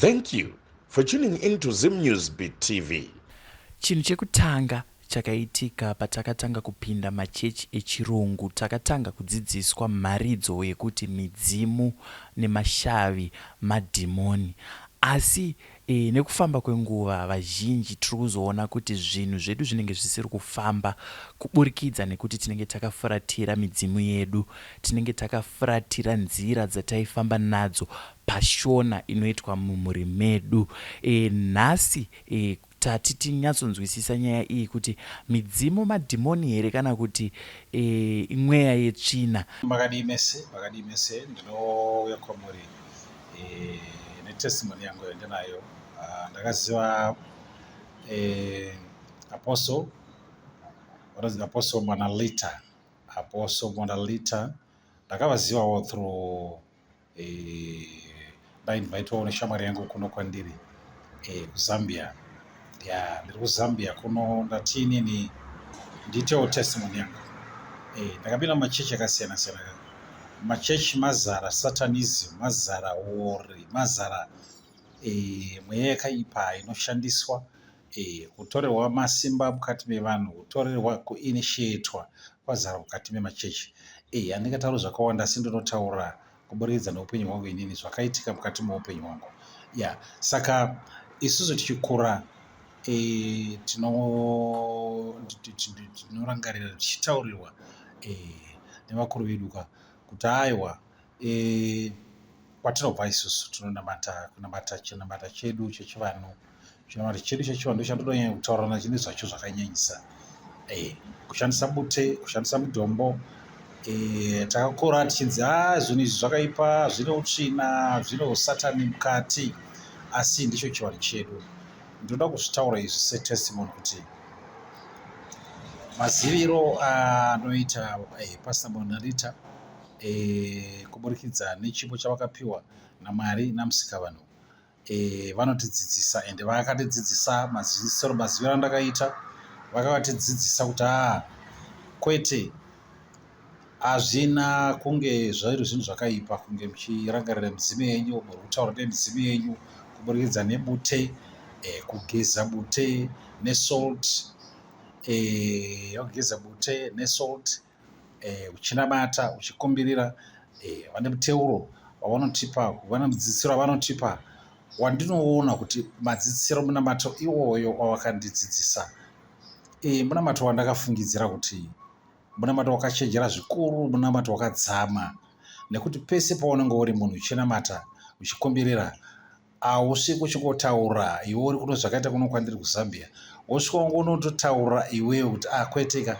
Thank you for tuning into Zim News Beat TV. Chinhu chekutanga chakaitika patakatanga kupinda machechi echirungu, takatanga kudzidziswa mharidzo yekuti midzimu nemashavi madhimoni. Asi nekufamba kwenguva vazhinji tiri kuzoona kuti zvinhu zvedu zvinenge zvisiri kufamba kuburikidza nekuti tinenge takafuratira midzimu yedu, tinenge takafuratira nzira dzataifamba nadzo pashona inoitwa mumhuri medu. Nhasi tati tinyatsonzwisisa nyaya iyi kuti midzimu madhimoni here kana kuti imweya yetsvina. Makadii mese ndinouya kwamuri netestimony yangu yandinayo. Ndakaziva Apostle Monalita ndakavazivawo through ndainvitawo neshamwari yangu kuno kwandiri kuZambia. Ndiri kuZambia kuno ndatinini nditewo testimony yangu. Ndakapinda mumachechi akasiyana siyana. Machechi mazara satanism, mazara wori, mazara mweya yakaipa inoshandiswa kutorerwa masimba mukati mevanhu, kutorerwa kuinitiatwa kwazara mukati memachechi. Handingatauri zvakawanda asi ndinotaura kuburikidza neupenyu hwangu inini zvakaitika mukati meupenyu hwangu. Saka isusu tichikura tinorangarira tichitaurirwa nevakuru vedu kuti aiwa kwatinobva isusu kunamata chedu chechivanhu. Chinamata chedu chechivanhu chandinonyanya kutaurana chine zvacho zvakanyanyisa. Kushandisa bute, kushandisa mudombo. Takakura tichinzi zvinhu izvi zvakaipa, zvine utsvina, zvine usatani mukati, asi ndicho chivanhu chedu. Ndinoda kuzvitaura izvi setestimony kuti maziviro anoita Pastor Monalita kuburikidza nechipo chavakapiwa naMwari namusikavanhu, vanotidzidzisa ende vakatidzidzisa maziviro andakaita. Vakatidzidzisa kuti kwete, hazvina kunge zviri zvinhu zvakaipa kunge muchirangarira midzimu yenyu, muri kutaura nemidzimu yenyu kuburikidza nebute, kugeza bute nesalt, kugeza bute nesalt, uchinamata uchikumbirira. Vane muteuro wavanotipa, vane mudzidzisiro wavanotipa, wandinoona kuti madzidzisiro munamato iwoyo wavakandidzidzisa, munamato wandakafungidzira kuti munamato wakachenjera zvikuru, munamato wakadzama. Nekuti pese paunenge uri munhu uchinamata uchikumbirira, hausi kuchingotaura iwe uri kuno zvakaita kuno kwandiri kuZambia, wosvika unototaura iwewe kuti kweteka,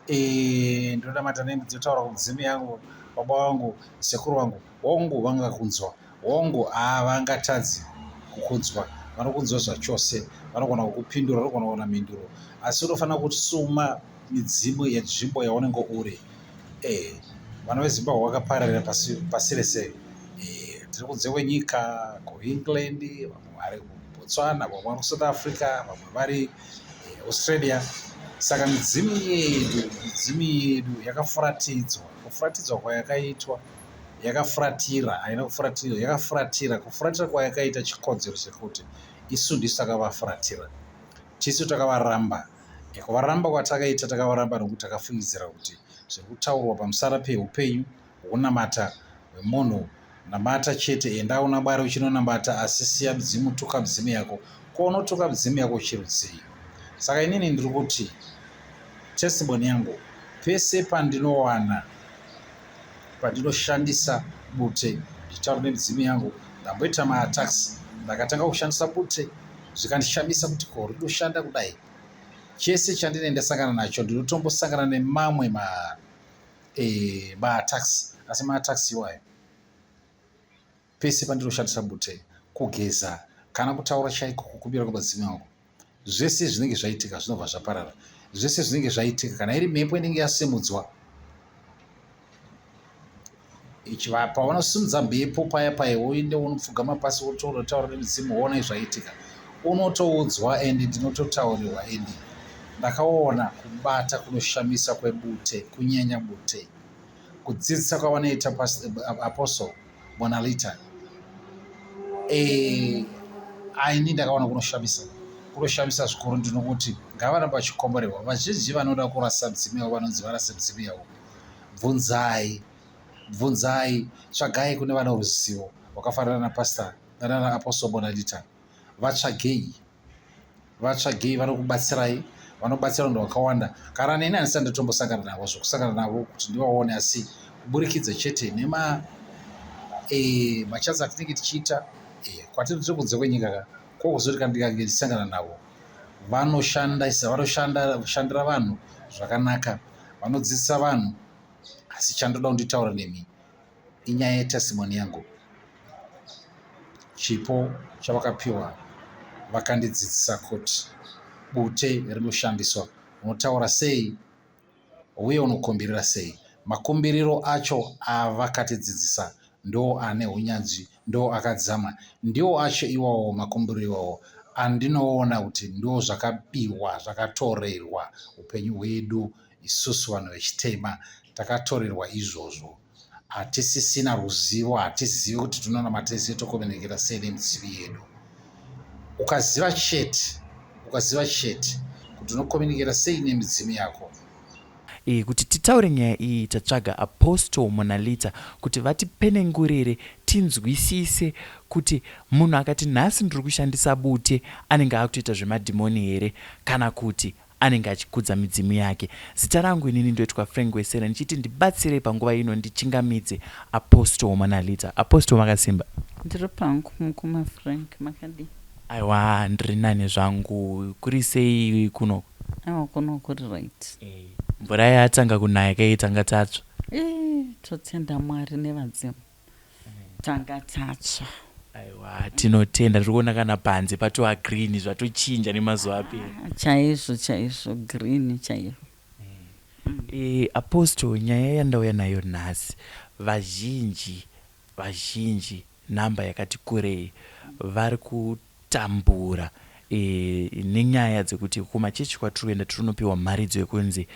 ndinonamata ndinotaura kumidzimu yangu, baba vangu, sekuru vangu, wangu vangakunzwa, wangu havangatadzi kukunzwa, vanokunzwa zvachose, vanogona kukupindura, vanogona kuona mhinduro, asi unofanira kusuma midzimu yenzvimbo yaunenge uri. Vana veZimbabwe vakapararira pasi rese. Tiri kunze kwenyika, kuEngland, vamwe vari kuBotswana, vamwe vari kuSouth Africa, vamwe vari Australia. Saka midzimu yedu yakafuratidzwa. Kufuratidzwa kwayakaitwa yakafuratira, haina kufuratira, yakafuratira. Kufuratira kwayakaita chikodzero chekuti isu ndisu takavafuratira, tisu takavaramba. Kuvaramba kwatakaita takavaramba nokuti takafungidzira kuti zviri kutaurwa pamusana peupenyu hwokunamata hwemunhu, namata chete, enda una Mwari uchinonamata, asi siya midzimu, tuka midzimu yako. Kwaunotuka midzimu yako chirudzii? Saka inini ndiri kuti testimony yangu, pese pandinowana, pandinoshandisa bute, ndichitaura nemidzimu yangu, ndamboita maattacks, ndakatanga kushandisa bute zvikandishamisa kuti rinoshanda kudai. Chese chandine ndasangana nacho ndinotombosangana nemamwe maattacks, asi maattacks iwayo pese pandinoshandisa bute, kugeza kana kutaura chaiko, kukumbira kwamadzimu yangu, zvese zvinenge zvaitika zvinobva zvaparara. Zvese zvinenge zvaitika kana iri mhepo inenge yasimudzwa, paunosimudza mhepo paya woende unopfugama pasi wototaura nemidzimu, woona zvaitika, unotoudzwa. Endi ndinototaurirwa, endi ndakaona kubata kunoshamisa kwebute, kunyanya bute, kudzidzisa kwavanoita Apostle Monalita aini ndakaona kunoshamisa zvikuru ndinokuti ngavaramba vachikomborerwa. Vazhinji vanoda kurasa midzimu yavo vanonzi varase midzimu yavo. Bvunzai, tsvagai kune vana ruzivo wakafanana napasta nana apostle Bonadita. Vatsvagei, vanokubatsirai, vanobatsira vanhu vakawanda. Kana neni handisati ndatombosangana navo zvokusangana navo kuti ndivaone, asi kuburikidza chete machanza atinenge tichiita kwatiri tiri kunze kwenyika ka kwokuzoti kana ndikange ndisangana navo vanoshandira vanhu zvakanaka, vanodzidzisa vanhu. Asi chandoda kunditaura nemi inyaya yetesimoni yangu. Chipo chavakapiwa vakandidzidzisa kuti bute rinoshandiswa, unotaura sei uye unokumbirira sei. Makumbiriro acho avakatidzidzisa ndo ane unyanzvi, ndo akadzama, ndiwo acho iwawo makumbiriro iwawo andinoona kuti ndo zvakabiwa, zvakatorerwa upenyu hwedu. Isusu vanhu vechitema takatorerwa izvozvo. Hatisisina ruzivo, hatizivi kuti tinonamata sei, tokominikira sei nemidzimu yedu. Ukaziva chete kuti unokominikira sei nemidzimu yako. Kuti titaure nyaya iyi tatsvaga Apostle Monalita kuti vatipenengurire tinzwisise kuti munhu akati nhasi ndiri kushandisa bute anenge akutoita zvemadhimoni here kana kuti anenge achikudza midzimu yake. Zita rangu inini ndoitwa Frank Wesera, ndichiti ndibatsirei panguva ino ndichingamidze Apostle Monalita. Apostle makasimba? Ndiri pangu mukuma Frank, makadi? Aiwa, ndiri nane zvangu. Kuri sei kuno? Aiwa, kuno kuri right. Mvura yatanga kunaya kaitanga tatsva? Totenda Mwari nevadzimu. Tanga tatsva. Aiwa, tinotenda. Tiri kuona kana panze patova green zvatochinja nemazuva apera. Chaizvo green chaizvo. Apostle, nyaya yandauya nayo nhasi, vazhinji namba yakati kurei vari kutambura nenyaya dzekuti kumachechi kwatiri kuenda tinopiwa mharidzo yekunzi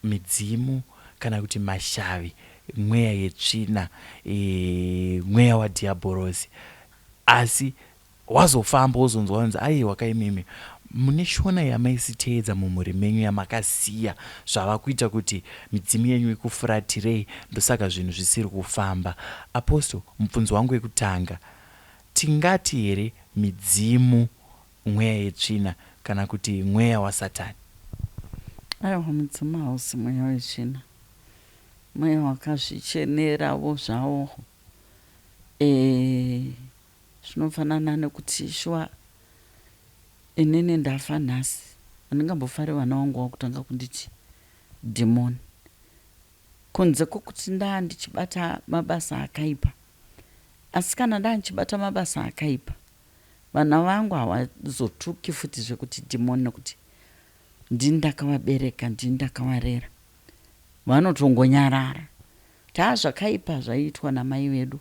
midzimu kana kuti mashavi, mweya yetsvina, mweya wadhiabhorosi. Asi wazofamba wozonzwa wanzi aiwa kaimimi mune shona yamaisiteedza mumhuri menyu yamakasiya zvava kuita kuti midzimu yenyu ikufuratirei, ndosaka zvinhu zvisiri kufamba. Apostle, mubvunzo wangu wekutanga, tingati here midzimu mweya yetsvina kana kuti mweya wasatani? Aiwa, mudzimu hausi mweya wetsvina, mweya wakazvichenerawo zvawo. Zvinofanana nekuti shuwa inini ndafa nhasi, handingambofari vana wangu wakutanga kunditi dhimoni, kunze kwokuti ndaa ndichibata mabasa akaipa. Asi kana ndaa ndichibata mabasa akaipa, vana vangu havazotuki futi zvekuti dhimoni, nekuti ndini ndakavabereka, ndini ndakavarera. Vanotongonyarara. Zvakaipa zvaiitwa namai vedu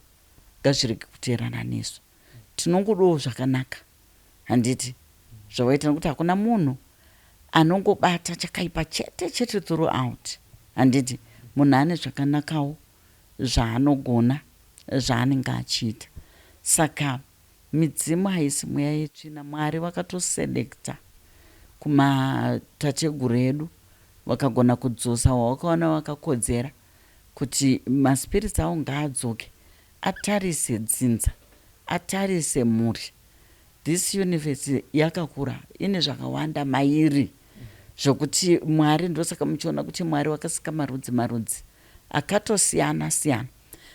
ngazvirege kuteerana nesu. Tinongodawo zvakanaka, handiti zvawaita, nekuti hakuna munhu anongobata chakaipa chete throughout, handiti munhu ane zvakanakawo zvaanogona zvaanenge achiita. Saka midzimu haisi mweya yetsvina. Mwari vakatoselekta kumatateguru edu, vakagona kudzosa wawakaona wakakodzera kuti maspirits avo ngaadzoke atarise dzinza, atarise mhuri. This universe yakakura, ine zvakawanda mairi zvokuti Mwari, ndosaka muchiona kuti Mwari wakasika marudzi akatosiyana siyana.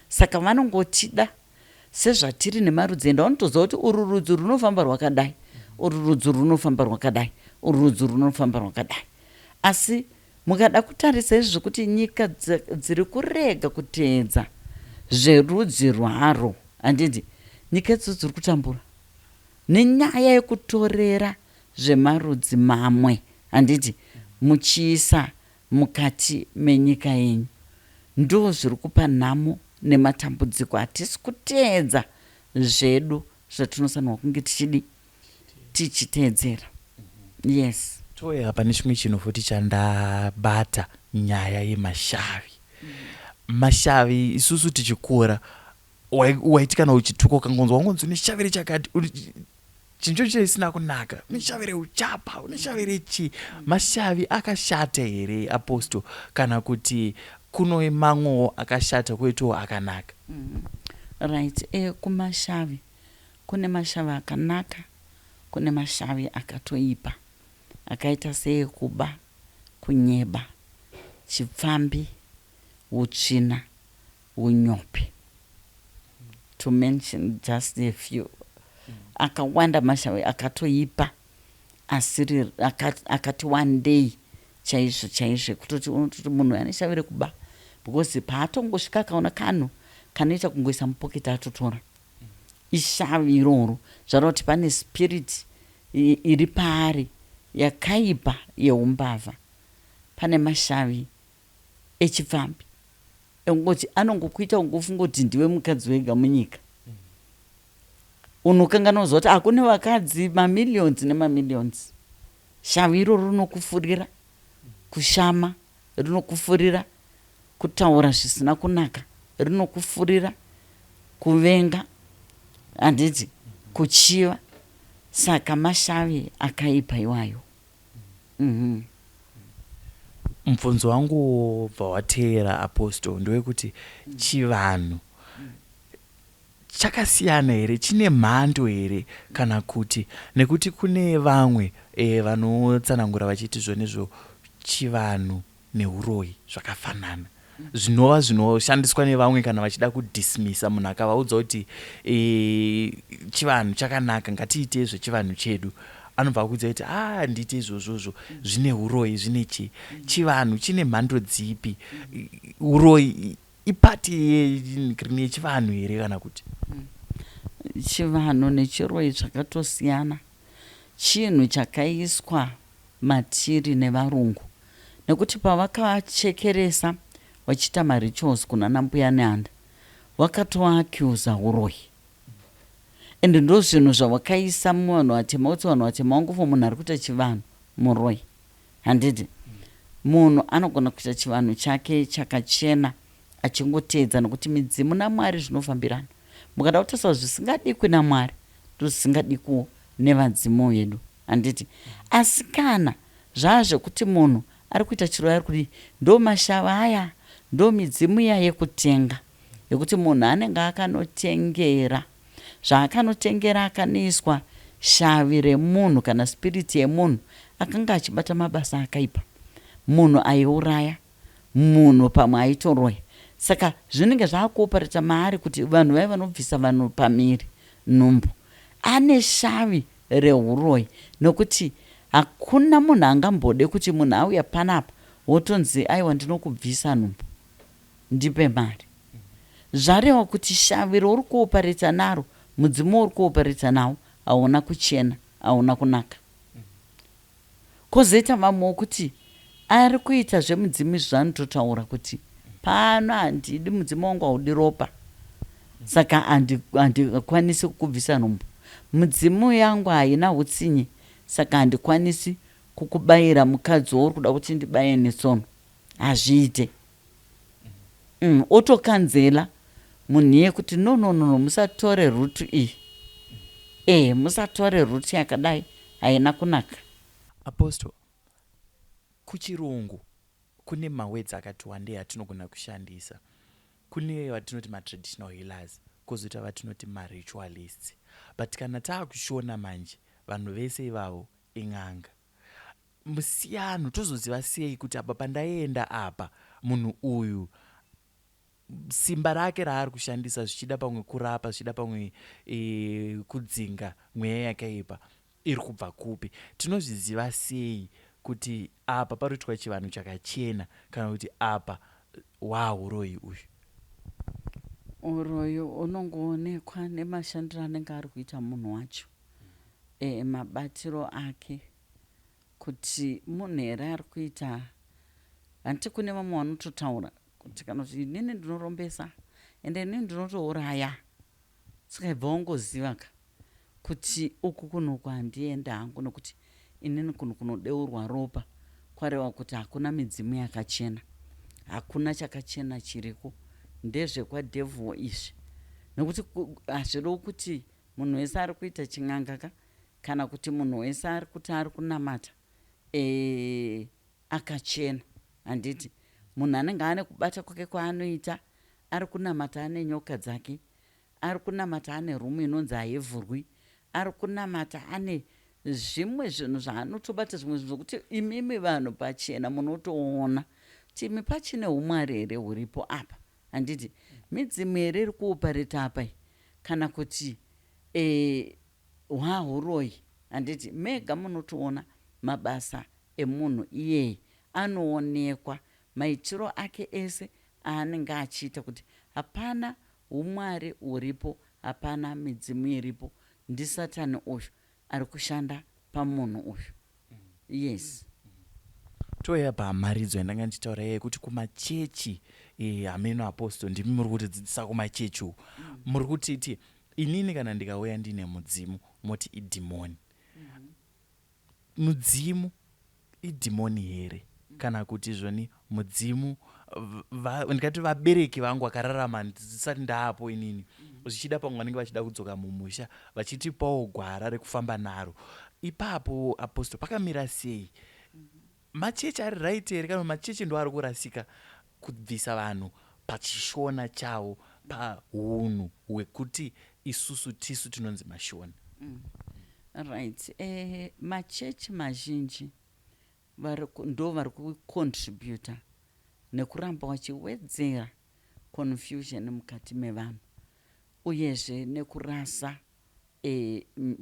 Saka vanongotida sezvatiri nemarudzi, enda unotoziva kuti uru rudzi runofamba rwakadai, uru rudzi runofamba rwakadai, uru rudzi runofamba rwakadai. Asi mukada kutarisa izvi zvokuti nyika dziri kurega kuteedza zverudzi rwaro, handiti nyika idzi dziri kutambura nenyaya yekutorera zvemarudzi mamwe, handiti muchiisa mukati menyika yenyu. Ndo zviri kupa nhamo nematambudziko. Hatisi kuteedza zvedu zvatinosanirwa kunge tichiteedzera. Yes. Toya pane chimwe chinhu futi chandabata, nyaya yemashavi. Mashavi isusu tichikura waiti kana uchituka ukangonzwa wangonzi uneshavire chakati chinhu chocho isina kunaka, uneshavire uchapa, uneshavire chi, mashavi akashata here aposto, kana kuti kuno mamwewo akashata kweitowo akanaka? Right. Kumashavi kune mashavi akanaka, kune mashavi akatoipa, akaita seekuba, kunyeba, chipfambi, utsvina, unyopi, to mention just a few. Akawanda mashavi akatoipa, asiri akati one day chaizvo kutoti unototi munhu aneshavire kuba, because paatongosvika akaona kanhu kanoita kungoisa mupoketi atotora. Ishavi iroro zvarova kuti pane spirit iri paari yakaipa yeumbavha. Pane mashavi echipfambi engoti anongokuita ungofunga kuti ndiwe mukadzi wega munyika. Unokangana kuzva kuti hakune vakadzi mamillions nemamillions. Shavi iroro rinokufurira kushama, rinokufurira kutaura zvisina kunaka, rinokufurira kuvenga, handiti kuchiva. Saka mashavi akaipa iwayo. Mubvunzo wangu bva wateera aposto ndewekuti chivanhu chakasiyana here, chine mhando here, kana kuti nekuti kune vamwe vanotsanangura vachiti zvonezvo chivanhu neuroyi zvakafanana, zvinova zvinoshandiswa nevamwe kana vachida kudhismisa munhu akavaudza kuti chivanhu chakanaka ngatiite zvechivanhu chedu, anobva kuudza kuti ndiite izvozvozvo zvine uroyi zvine chi. Chivanhu chine mhando dzipi? Uroyi ipati yechivanhu here kana kuti? Chivanhu nechiroyi zvakatosiyana. Chinhu chakaiswa matiri nevarungu, nekuti pavakavachekeresa vachiita marituals kuna nambuya nehanda vakatoacusa uroyi, ende ndo zvinhu zvavakaisa muvanhu vatema, kuti vanhu vatema vangofa munhu ari kuita chivanhu muroyi. Handiti munhu anogona kuita chivanhu chake chakachena achingoteedza, nokuti midzimu naMwari zvinofambirana. Mukada kutarisa zvisingadikwi naMwari ndozvisingadikwiwo nevadzimu vedu. Handiti asi kana zvazvekuti munhu ari kuita chiroyi ari kudii, ndo mashava aya, ndo midzimu iya yekutenga, yekuti munhu anenge akanotengera zvaakanotengera, akanoiswa shavi remunhu kana spiriti yemunhu akanga achibata mabasa akaipa, munhu aiuraya, munhu pamwe aitoroya. Saka zvinenge zvaakuopareta maari kuti vanhu vai vanobvisa vanhu pamiri nhumbu ane shavi reuroyi, nokuti hakuna munhu angambode kuti munhu auya panapa wotonzi aiwa ndinokubvisa nhumbu ndipe mari. Zvareva kuti shavi rouri kuopareta naro, mudzimu uri kuopareta nawo hauna kuchena, hauna kunaka. Kozoita mamwe wokuti ari kuita zvemudzimu izvi zvanototaura kuti pano handidi, mudzimu wangu haudi ropa, saka handikwanisi kukubvisa nhumbu. Mudzimu yangu haina utsinye, saka handikwanisi kukubayira mukadzi wouri kuda kuti ndibaye netsono. Hazviite. Otokanzela munhu iye kuti no, musatore rutu iyi. Musatore rutu yakadai, haina kunaka. Aposto, kuchirungu kune mawedzi akati wandei atinogona kushandisa. Kune vatinoti matraditional healers, kozoita vatinoti maritualists. But kana taakushona manje vanhu vese ivavo ing'anga, musiyano tozoziva sei kuti apa pandaenda apa munhu uyu simba rake raari kushandisa zvichida pamwe kurapa, zvichida pamwe kudzinga mweya yakaipa iri kubva kupi? Tinozviziva sei kuti apa paroitwa chivanhu chakachena kana kuti apa uroyi uyu? Uroyi unongoonekwa nemashandiro anenge ari kuita munhu wacho, mabatiro ake, kuti munhu here ari kuita. Handiti kune vamwe vanototaura kuti kana kuti inini ndinorombesa ende inini ndinotouraya, saka wangoziva kuti uku kunoku handienda hangu, nokuti inini kunodeurwa ropa. Kwareva kuti hakuna midzimu yakachena, hakuna chakachena chiriko, ndezvekwadhevho izvi. nekuti hazvirevo kuti munhu wese ari kuita chin'anga kana kuti munhu wese ari kuti ari kunamata akachena. Handiti munhu anenge ane kubata kwake kwaanoita, ari kunamata ane nyoka dzake, ari kunamata ane rumu inonzi haivhurwi, ari kunamata ane zvimwe zvinhu zvaanotobata, zvimwe zvinhu zvokuti imimi vanhu pachena munotoona kuti imi pachine umwari here huripo apa. Handiti midzimu here iri kuopareta apa kana kuti hwahuroi. Handiti mega munotoona mabasa emunhu iyeye anoonekwa maitiro ake ese aanenge achiita kuti hapana umwari huripo, hapana midzimu iripo, ndisatani uyu ari kushanda pamunhu uyu. Yes. Toya pamharidzo yandanga ndichitaura yekuti kumachechi hameno apostle ndimi muri kutidzidzisa kumachechi uku. Muri kutiti inini kana ndikauya ndine mudzimu moti idhimoni. Mudzimu idhimoni here kana kuti zvoni mudzimu ndikati vabereki vangu vakararama ndisati ndaapo inini zvichida pamwe vanenge vachida kudzoka mumusha vachitipawo gwara rekufamba naro. Ipapo apostle pakamira sei? Machechi ari right here kana machechi ndo ari kurasika kubvisa vanhu pachishona chavo, paunhu hwekuti isusu tisu tinonzi mashona? Right. Machechi mazhinji ndo vari kucontributa nekuramba vachiwedzera confusion mukati mevanhu, uyezve nekurasa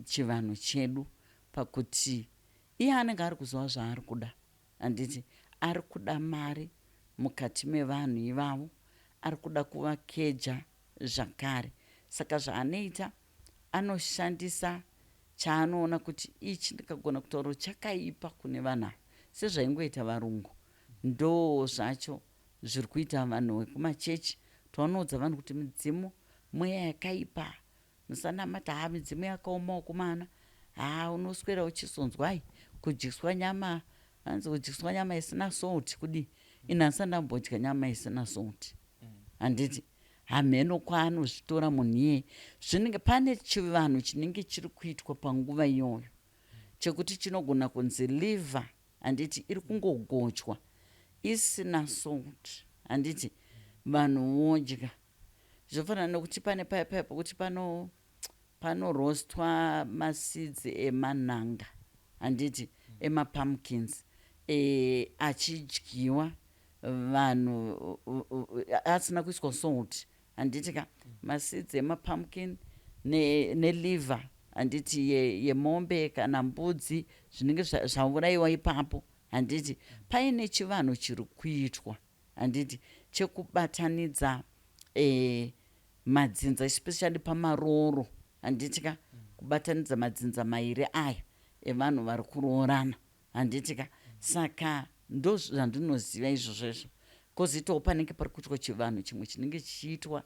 chivanhu chedu pakuti iye anenge ari kuziva zvaari kuda. Handiti ari kuda mari mukati mevanhu ivavo, ari kuda kuvakeja zvakare. Saka zvaanoita anoshandisa chaanoona kuti ichi ndikagona kutaura chakaipa kune vanhu, sezvaingoita varungu. Ndo zvacho zviri kuita vanhu vekumachechi. Taunoudza vanhu kuti midzimu mweya yakaipa, musanamata midzimu yakaoma wokumana. Unoswera uchisonzwai kudyiswa nyama, hanzi kudyiswa nyama isina salt kudi. Inhasi ndambodya nyama isina salt. Handiti hameno kwaanozvitora munhu iyeye. Zvinenge pane chivanhu chinenge chiri kuitwa panguva iyoyo chekuti chinogona kunzi liver. Handiti iri kungogochwa isina salt. Handiti vanhu vodya. Zvofanana nekuti pane paya pokuti panorostwa maseeds emanhanga. Handiti emapumpkins achidyiwa vanhu asina kuiswa salt. Handiti ka maseeds emapumpkin neliver handiti yemombe kana mbudzi zvinenge zvaurayiwa ipapo. Handiti paine chivanhu chiri kuitwa, handiti chekubatanidza madzinza especially pamaroro. Handiti ka kubatanidza madzinza mairi aya evanhu vari kuroorana. Handiti ka saka ndo zvandinoziva izvozvo. Kozitawo panenge pari kuitwa chivanhu chimwe chinenge chichiitwa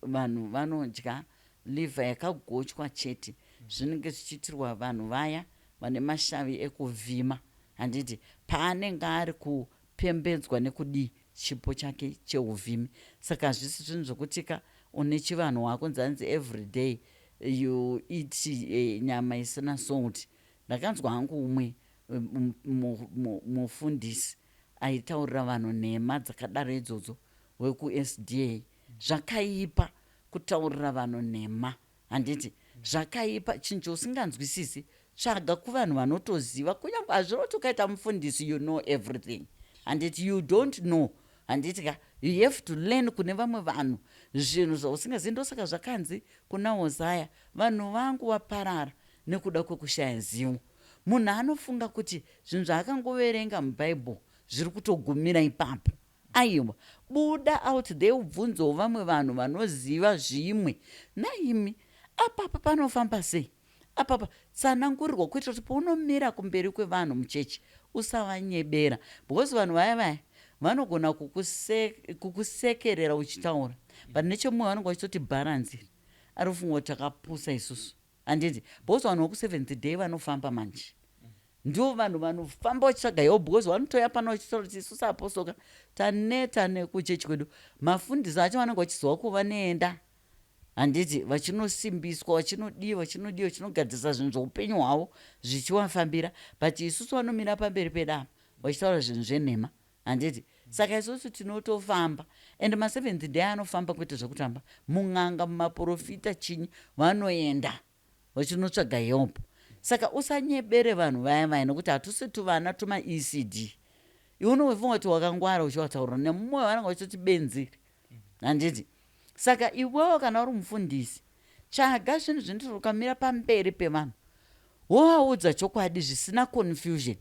vanhu vanodya liver yakagochwa chete. Zvinenge zvichiitirwa vanhu vaya vane mashavi ekuvhima. Handiti paanenge ari kupembedzwa nekudii chipo chake cheuvhimi. Saka hazvisi zvinhu zvokutika une chivanhu wako nzanzi everyday you eat nyama isina salt. Ndakanzwa hangu umwe mufundisi aitaurira vanhu nhema dzakadaro idzodzo weku-SDA. Zvakaipa kutaurira vanhu nhema. Handiti zvakaipa, chinhu chausinganzwisisi tsvaga kuvanhu vanotoziva. Kunyange hazviroti ukaita mufundisi you know everything. Handiti you don't know. Handiti ka you have to learn kune vamwe vanhu zvinhu zvausingazivi. Ndosaka zvakanzi kuna Hosea vanhu vangu vaparara nekuda kwekushaya zivo. Munhu anofunga kuti zvinhu zvaakangoverenga mubhaibheri zviri kutogumira ipapo. Aiwa, buda out there ubvunzewo vamwe vanhu vanoziva zvimwe. Naimi apapa panofamba sei? Apapa tsanangurirwa kuitira kuti paunomira kumberi kwevanhu muchechi usavanyebera, because vanhu vaya vanogona kukusekerera uchitaura, but nechemumwe vanenge vachitoti bharanzi ari kufunga kuti takapusa isusu. Handiti because vanhu voku7th day vanofamba manje ndio vanhu vanofamba vachitsvaga iwo, because vanotoya pano vachitaura kuti isusu apostoka taneta nekuchechi kwedu. Mafundisi acho vanenge vachiziva kuva neenda handiti vachinosimbiswa vachinogadzisa zvinhu zveupenyu hwavo zvichivafambira, but isusu vanomira pamberi pedama vachitaura zvinhu zvenhema, handiti. Saka isusu tinotofamba, and ma7th day anofamba kuita zvekutamba mun'anga, mumaprofita, chinyi vanoenda vachinotsvaga help. Saka usanyebere vanhu vaya nokuti hatusi tuvana tuma-ECD. Iwe unofunga kuti wakangwara uchivataurira nemumwe vanenge vachitoti benziri, handiti. Saka iwewo kana uri mufundisi, tsvaga zvinhu zvinoti ukamira pamberi pevanhu wovaudza chokwadi zvisina confusion.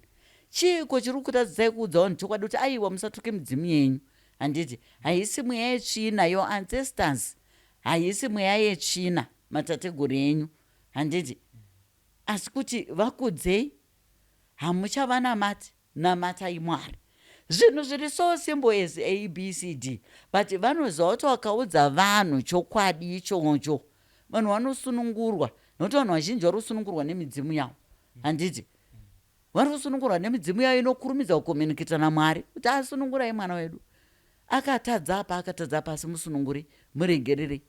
Chiko chiri kutadzai kuudza vanhu chokwadi kuti aiwa musatuke midzimu yenyu, handiti. Haisi mweya yetsvina, your ancestors haisi mweya yetsvina matateguru enyu, handiti. Asi kuti vakudzei, hamuchavanamati, namatai Mwari. Zvinhu zviri so simple as ABCD, but vanoziva kuti wakaudza vanhu chokwadi ichocho vanhu vanosunungurwa, nokuti vanhu vazhinji vari kusunungurwa nemidzimu yavo, handiti. Vari kusunungurwa nemidzimu yavo inokurumidza kukominikita naMwari kuti asunungurai mwana wedu, akatadza apa asi musununguri, muregererei.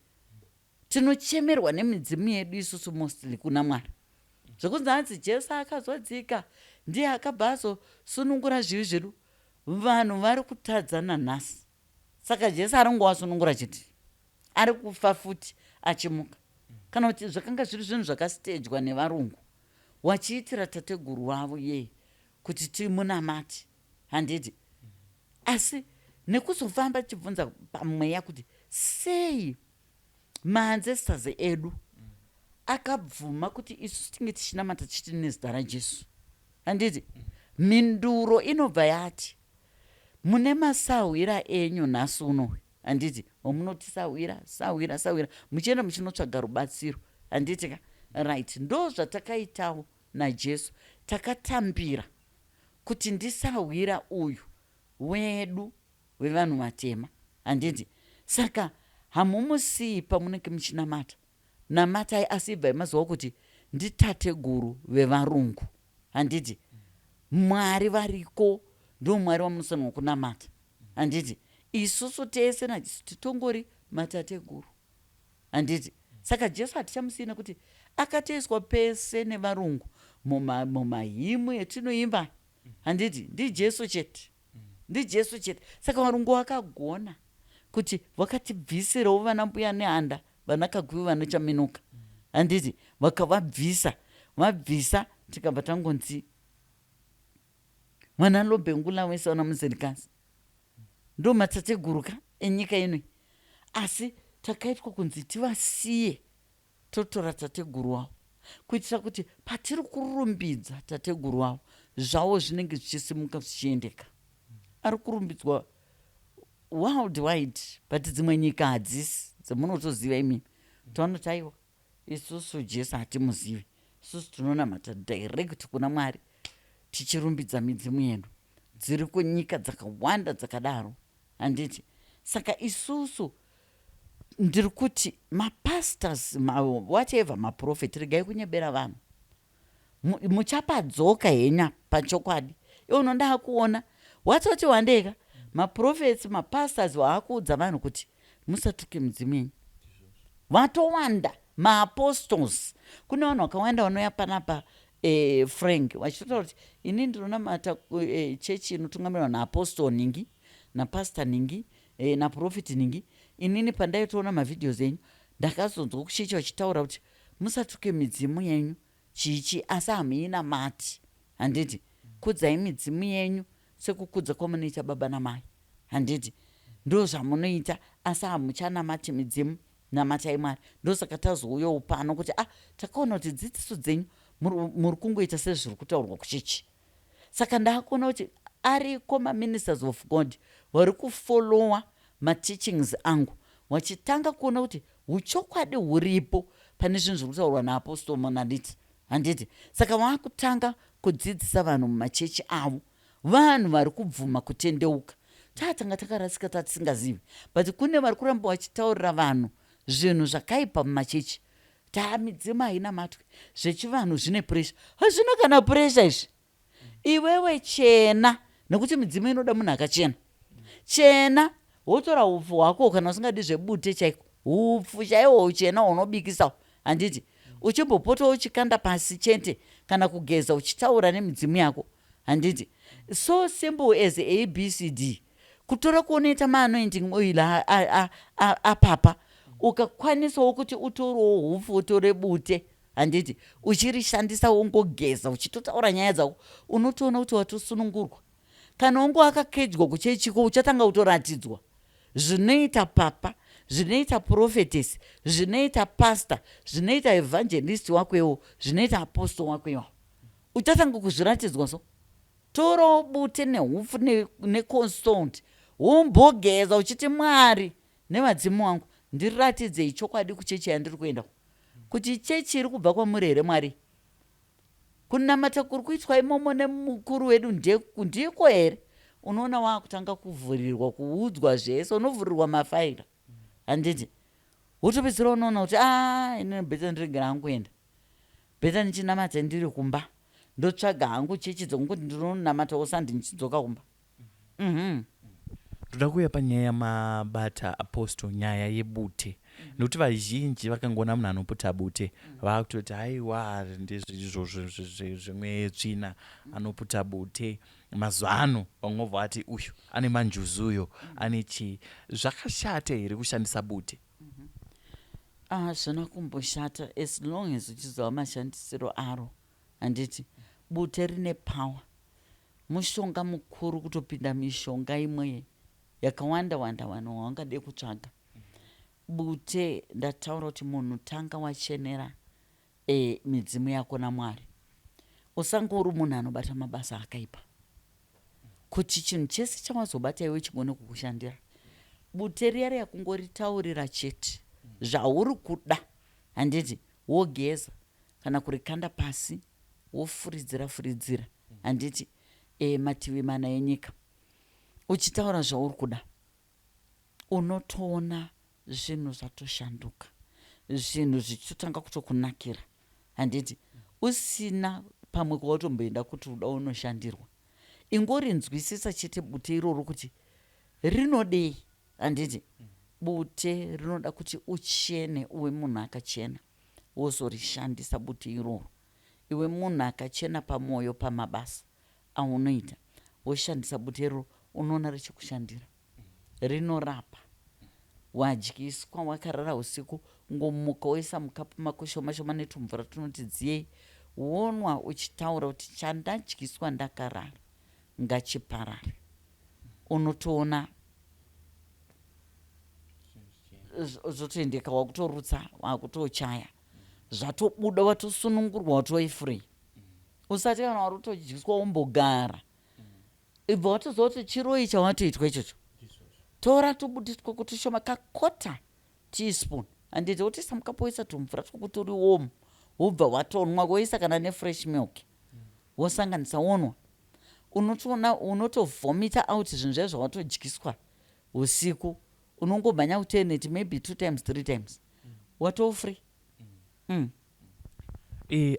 Tinochemerwa nemidzimu yedu isusu mostly kuna Mwari, zvokunzi hanzi Jesu akazodzika ndiye akabva azosunungura zvivi zvedu. Vanhu vari kutadzana nhasi. Saka Jesu aringowasunungura chete, ari kufa futi achimuka. Kana kuti zvakanga zviri zvinhu zvakastejwa nevarungu wachiitira tateguru wavo yeye kuti timunamati, handiti. Asi nekuzofamba tichibvunza pamweya kuti sei maancestors edu akabvuma kuti isusu tinge tichinamata tichiti nezita raJesu, handiti. Minduro inobva yati mune masahwira enyu nhasi uno, handiti. Wamunoti sahwira muchienda muchinotsvaga rubatsiro, handiti ka. Right, ndo zvatakaitawo naJesu. Takatambira kuti ndisahwira uyu wedu wevanhu vatema, handiti. Saka hamumusiyi pamunenge muchinamata, namatai, asi ibvai maziva kuti nditateguru vevarungu, handiti. Mwari variko, ndo Mwari wamunosanwa kunamata, handiti. Isusu tese naJesu titongori matateguru, handiti. Saka Jesu hatichamusiyina kuti akatoiswa pese nevarungu mumahimu etinoimba, handiti. NdiJesu chete, ndiJesu chete. Saka varungu vakagona kuti vakatibvisirawo vana mbuya nehanda, vana kagwivi vanachaminuka, handiti. Vakavabvisa, vabvisa tikabva tangonzi mwana lobhengula wese wana muzirikasi, ndo matateguru ka enyika inoi. Asi takaitwa kunzi tivasiye totora tateguru wavo, kuitira kuti patiri kurumbidza tateguru wavo zvavo zvinenge zvichisimuka zvichiendeka. Ari kurumbidzwa worldwide, but dzimwe nyika hadzisi dzemunotoziva imimi. Taunoti aiwa isusu Jesu hatimuzivi, isusu tinonamata direct kuna Mwari tichirumbidza midzimu yedu. Dziri kunyika dzakawanda dzakadaro, handiti. Saka isusu ndiri kuti mapastors, whatever, maprofeti, regai kunyebera vanhu. Muchapadzoka henya pachokwadi. Iwo unonda kuona watoti wandeka maprofeti, mapastors waakuudza vanhu kuti musatuke midzimu yenyu vatowanda. Maapostles, kune vanhu vakawanda vanouya panapa Frank vachitotaura kuti ini ndinonamata chechi inotungamirwa naapostol ningi napastor ningi naprofeti ningi. Inini pandaitoona mavhidhios enyu ndakazonzwa kushecha vachitaura kuti musatuke midzimu yenyu chichi, asi hamuinamati, handiti. Kudzai midzimu yenyu sekukudza kwamunoita baba namai, handiti. Ndo zvamunoita, asi hamuchanamati midzimu, namatai Mwari. Ndosaka tazouyawo pano kuti takaona kuti dzidziso dzenyu muri kungoita sezviri kutaurwa kuchechi. Saka ndakuona kuti ariko maministers of God vari kufolowa mateachings angu, wachitanga kuona kuti uchokwadi huripo pane zvinhu zviri kutaurwa naapostol monaliti, handiti. Saka vakutanga kudzidzisa vanhu mumachechi avo, vanhu vari kubvuma kutendeuka. Tatanga takarasika tatisingazivi, but kune vari kuramba vachitaurira vanhu zvinhu zvakaipa mumachechi. Midzimu haina matwi, zvechivanhu zvine puresha. Hazvina kana puresha izvi. Iwewe chena, nekuti midzimu inoda munhu akachena. Chena, wotora upfu hwako kana usingadi zvebute chaiko, upfu chaiwo uchena unobikisa handiti uchimbopota uchikanda pasi chete kana kugeza uchitaura nemidzimu yako handiti so simple as abcd kutora kuonoita maanointing oil apapa ukakwanisawo kuti utorewo hupfu utore bute handiti uchirishandisa ungogeza uchitotaura nyaya dzako unotoona kuti watosunungurwa kana ungo akakedywa kuchechiko uchatanga kutoratidzwa zvinoita papa zvinoita prophetess zvinoita pastor zvinoita evangelist wakwewo zvinoita apostle wakwewo uchatanga kuzviratidzwa so torawo bute nehupfu neconstant wombogeza uchiti Mwari nemadzimu wangu ndiratidze chokwadi kuchechi yandiri kuenda kuti chechi iri kubva kwamuri here Mwari kunamata kuri kuitwa imomo nemukuru wedu ndiko here unoona wakutanga kuvhurirwa kuudzwa zvese unovhurirwa mafaira handiti wotopedzisira unoona kuti ine bheta ndiregera hangu kuenda bheta nichinamata ndiri kumba ndotsvaga hangu chechi dzangu kuti ndinonamata usandi nichidzoka kumba ndoda kuuya panyaya yamabata apostle nyaya yebute nokuti vazhinji vakangoona munhu anopota bute vakutoti haiwa ndezvizvo zvimwe tsvina anopota bute mazuva ano vamwe vobva vati uyu ane manjuzuyo ane chii zvakashata here kushandisa bute zvina kumboshata as long as uchiziva mashandisiro aro handiti bute rine power mushonga mukuru kutopinda mishonga imwe yakawanda wanda vanhu wangade kutsvaga bute ndataura kuti munhu tanga wachenera midzimu yako naMwari usangori munhu anobata mabasa akaipa kuti chinhu chese chawazobata iwe chigone kukushandira bute riya yakungoritaurira chete zvauri kuda handiti wogeza kana kurikanda pasi wofuridzira handiti mativi mana enyika uchitaura zvauri kuda unotoona zvinhu zvatoshanduka zvinhu zvichitotanga kutokunakira handiti usina pamwe kwawatomboenda kuti uda unoshandirwa ingorinzwisisa chete bute iroro kuti rinodei handiti bute rinoda kuti uchene uwe munhu akachena wozorishandisa bute iroro iwe munhu akachena pamwoyo pamabasa aunoita woshandisa bute iroro unoona richikushandira rinorapa wadyiswa wakarara usiku ngomuka woisa mukapu mako shoma shoma netumvura tunoti dziyei wonwa uchitaura kuti chandadyiswa ndakarara ngachiparare unotoona zvotoendeka wakutorutsa wakutochaya zvatobuda watosunungurwa watoifree usati kana wari utodyiswa wombogara ibva watoziva kuti chiro ichi watoitwa ichocho tora tubuditwa kuti shoma kakota teaspoon handiti wotoisa mukapu woisa tumvura twokuti uri womu wobva watonwa woisa kana nefresh milk wosanganisa wonwa unotoona unotovhomita out zvinhu zvai zvawatodyiswa usiku unongomhanya kutoeneti maybe 2 times 3 times watofree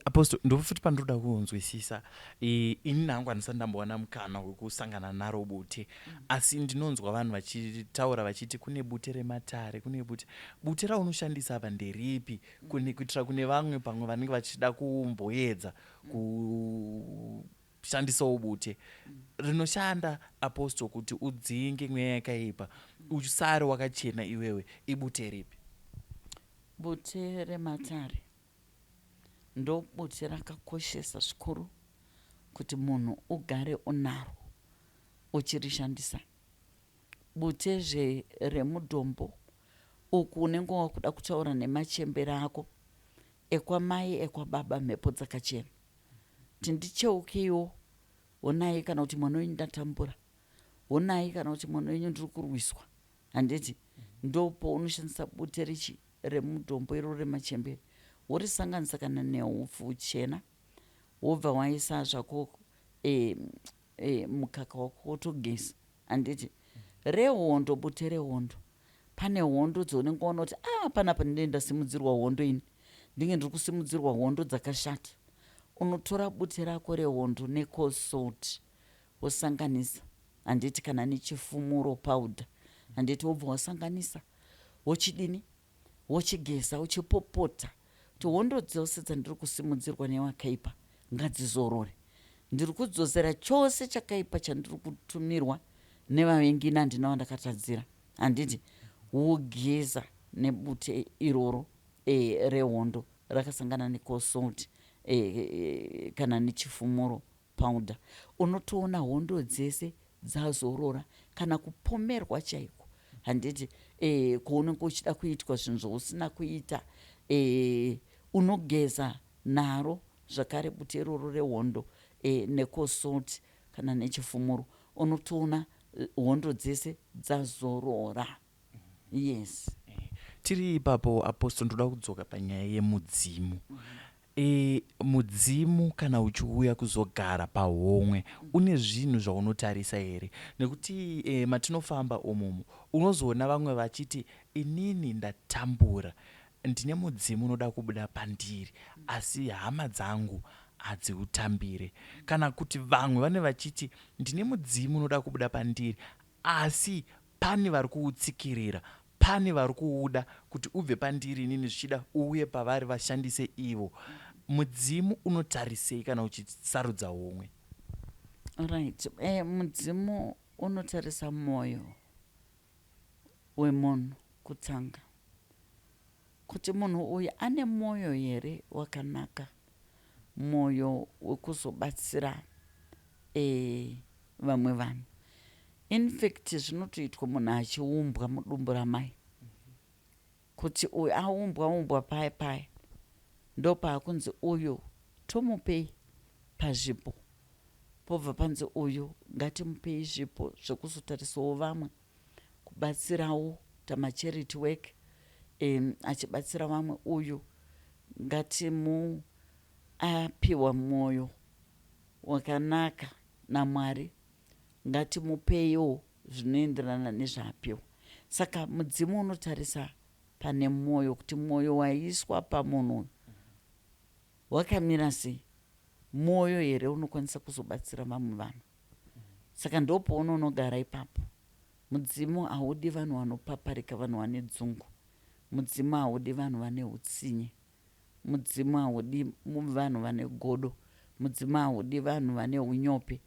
apostle ndofuti pandoda kuunzwisisa ini nangu handisati ndambowana mukana wekusangana naro bute asi ndinonzwa vanhu vachitaura vachiti kune bute rematare kune bute raunoshandisa apa nderipi kuitira kune vamwe pamwe vanenge vachida kumboedza kushandisawo bute rinoshanda apostle kuti udzinge mweya yakaipa usare wakachena iwewe ibute ripi bute rematare ndo bute rakakoshesa zvikuru kuti munhu ugare unaro uchirishandisa bute remudombo uku unenge wakuda kutaura nemachembere ako ekwamai ekwababa mhepo dzakachena tindicheukeiwo onai kana kuti mwana wenyu ndatambura onai kana kuti mwana wenyu ndiri kurwiswa handiti ndopo unoshandisa bute remudombo iro remachembere worisanganisa kana nehupfu chena wobva waisa zvako mukaka wako wotogesa handiti rehondo bute rehondo pane hondo dzaunenge waona kuti panapa ndinenge ndasimudzirwa hondo ini ndinge ndiri kusimudzirwa hondo dzakashata unotora bute rako rehondo necosalt wosanganisa handiti kana nechifumuro powder handiti wobva wasanganisa wochidini wochigeza uchipopota kuti hondo dzose dzandiri kusimudzirwa newakaipa ngadzizorore. Ndiri kudzosera chose chakaipa chandiri kutumirwa nevavengi nandina wandakatadzira. Handiti wogeza nebute iroro rehondo rakasangana necosalt kana nechifumuro powder. Unotoona hondo dzese dzazorora kana kupomerwa chaiko. Handiti kuoneka uchida kuitwa zvinhu zvousina kuita, unogeza naro zvakare bute iroro rehondo necosalt kana nechifumuro, unotoona hondo dzese dzazorora. Yes. Tiri ipapo apostle, ndoda kudzoka panyaya yemudzimu. Mudzimu kana uchiuya kuzogara pahomwe une zvinhu zvaunotarisa here? Nekuti matinofamba umumu unozoona vamwe vachiti inini ndatambura, ndine mudzimu unoda kubuda pandiri, asi hama dzangu hadziutambire. Kana kuti vamwe vane vachiti ndine mudzimu unoda kubuda pandiri, asi pane vari kuutsikirira, pane vari kuuda kuti ubve pandiri inini zvichida uye pavari vashandise ivo. Mudzimu unotarisei kana uchisarudza homwe? Right. Mudzimu unotarisa mwoyo wemunhu kutanga, kuti munhu uyu ane mwoyo here wakanaka, mwoyo wekuzobatsira vamwe vanhu. In fact zvinotoitwa munhu achiumbwa mudumbu ramai, kuti uyu aumbwa paya paya ndopaakunzi uyu tomupei pazvipo, pobva panzi uyu ngatimupei zvipo zvekuzotarisawo vamwe, kubatsirawo tamacharity work, achibatsira vamwe. Uyu ngatimu apiwa mwoyo wakanaka naMwari, ngatimupeiwo zvinoenderana nezvaapiwa. Saka mudzimu unotarisa pane mwoyo, kuti mwoyo waiswa pamunhu wakamira sei, mwoyo here unokwanisa kuzobatsira vamwe vanhu. Saka ndopaunonogara ipapo. Mudzimu haudi vanhu vanopaparika, vanhu vane dzungu. Mudzimu haudi vanhu vane utsinye. Mudzimu haudi vanhu vane godo. Mudzimu haudi vanhu vane unyope.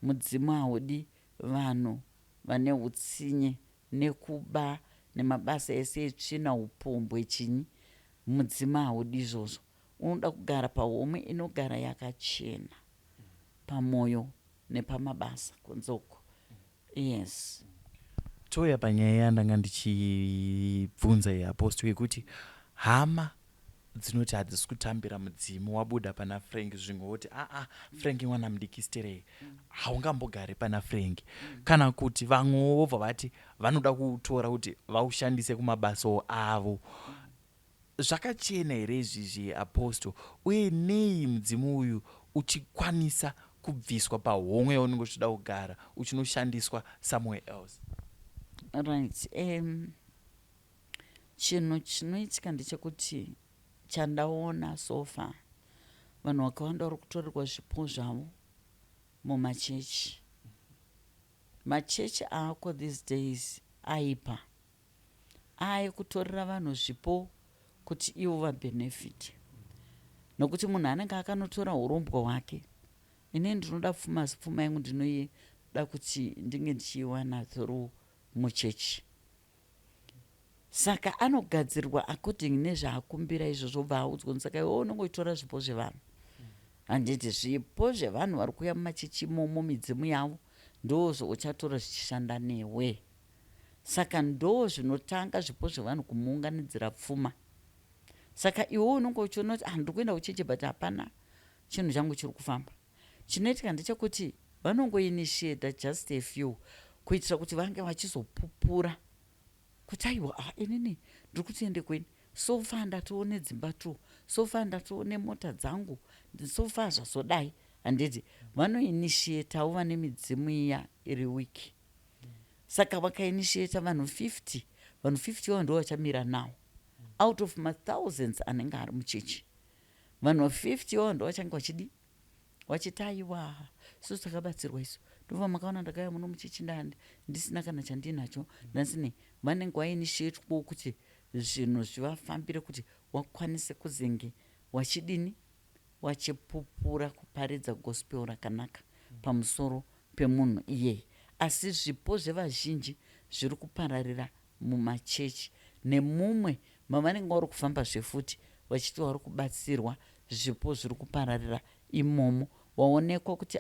Mudzimu haudi vanhu vane utsinye nekuba nemabasa ese etsvina, upombwe, chinyi. Mudzimu haudi izvozvo. Unoda kugara pahomwe inogara yakachena, pamwoyo nepamabasa kunzoko. Yes. Touya panyaya yandanga ndichibvunza yeapostle yekuti hama dzinoti hadzisi kutambira mudzimu, wabuda pana Frank zvingoti Frank mwana mudikistirei, haungambogari pana Frank. Kana kuti vamwewo vobva vati vanoda kuutora kuti vaushandise kumabasa avo. Zvakachena here izvizvi apostle? Uye nei mudzimu uyu uchikwanisa kubviswa pahomwe yaunenge uchida kugara uchinoshandiswa somewhere else? Right. Chinhu chinoitika ndechekuti chandaona so far, vanhu vakawanda vari kutorerwa zvipo zvavo mumachechi. Machechi ako these days aipa, kutorera vanhu zvipo kuti ivo vabenefit. Nokuti munhu anenge akanotora urombwa hwake, ine ndinoda pfuma yangu ndinoda kuti ndinge ndichiiwana through muchechi. Saka anogadzirwa according nezvaakumbira izvozvo, bva audzwa. Saka iwe unongoitora zvipo zvevanhu. Handiti zvipo zvevanhu vari kuuya mumachechi imomo, midzimu yavo ndozvo uchatora zvichishanda newe. Saka ndo zvinotanga zvipo zvevanhu kumuunganidzira pfuma. Saka iwe unonge uchiona kuti ndiri kuenda kuchechi but hapana chinhu changu chiri kufamba. Chinoitika ndechekuti vanongoinitiata just a few kuitira kuti vange vachizopupura kuti aiwa inini ndiri kuti ende kweni, sofa ndatoone dzimba tu, sofa ndatoone mota dzangu, sofa zvazodai. Handiti vanoinitiatawo vane midzimu iya iri wiki. Saka vakainitiata vanhu 50, vanhu 50 wao ndo vachamira nawo out of thousands anenge ari muchechi. Vanhu 50 wao ndo vachange vachidi wachitaiwa, so takabatsirwa isu, ndobva makaona ndakauya muno muchechi ndisina kana chandinacho, ndasine vanenge vainitiatwa kuti zvinhu zvivafambire kuti wakwanise kuzenge wachidini wachipupura kuparidza gospel rakanaka pamusoro pemunhu iyeye. Asi zvipo zvevazhinji zviri kupararira mumachechi nemumwe mavanenge vari kufamba zvefuti vachiti vari kubatsirwa zvipo zviri kupararira imomo. Waonekwa kuti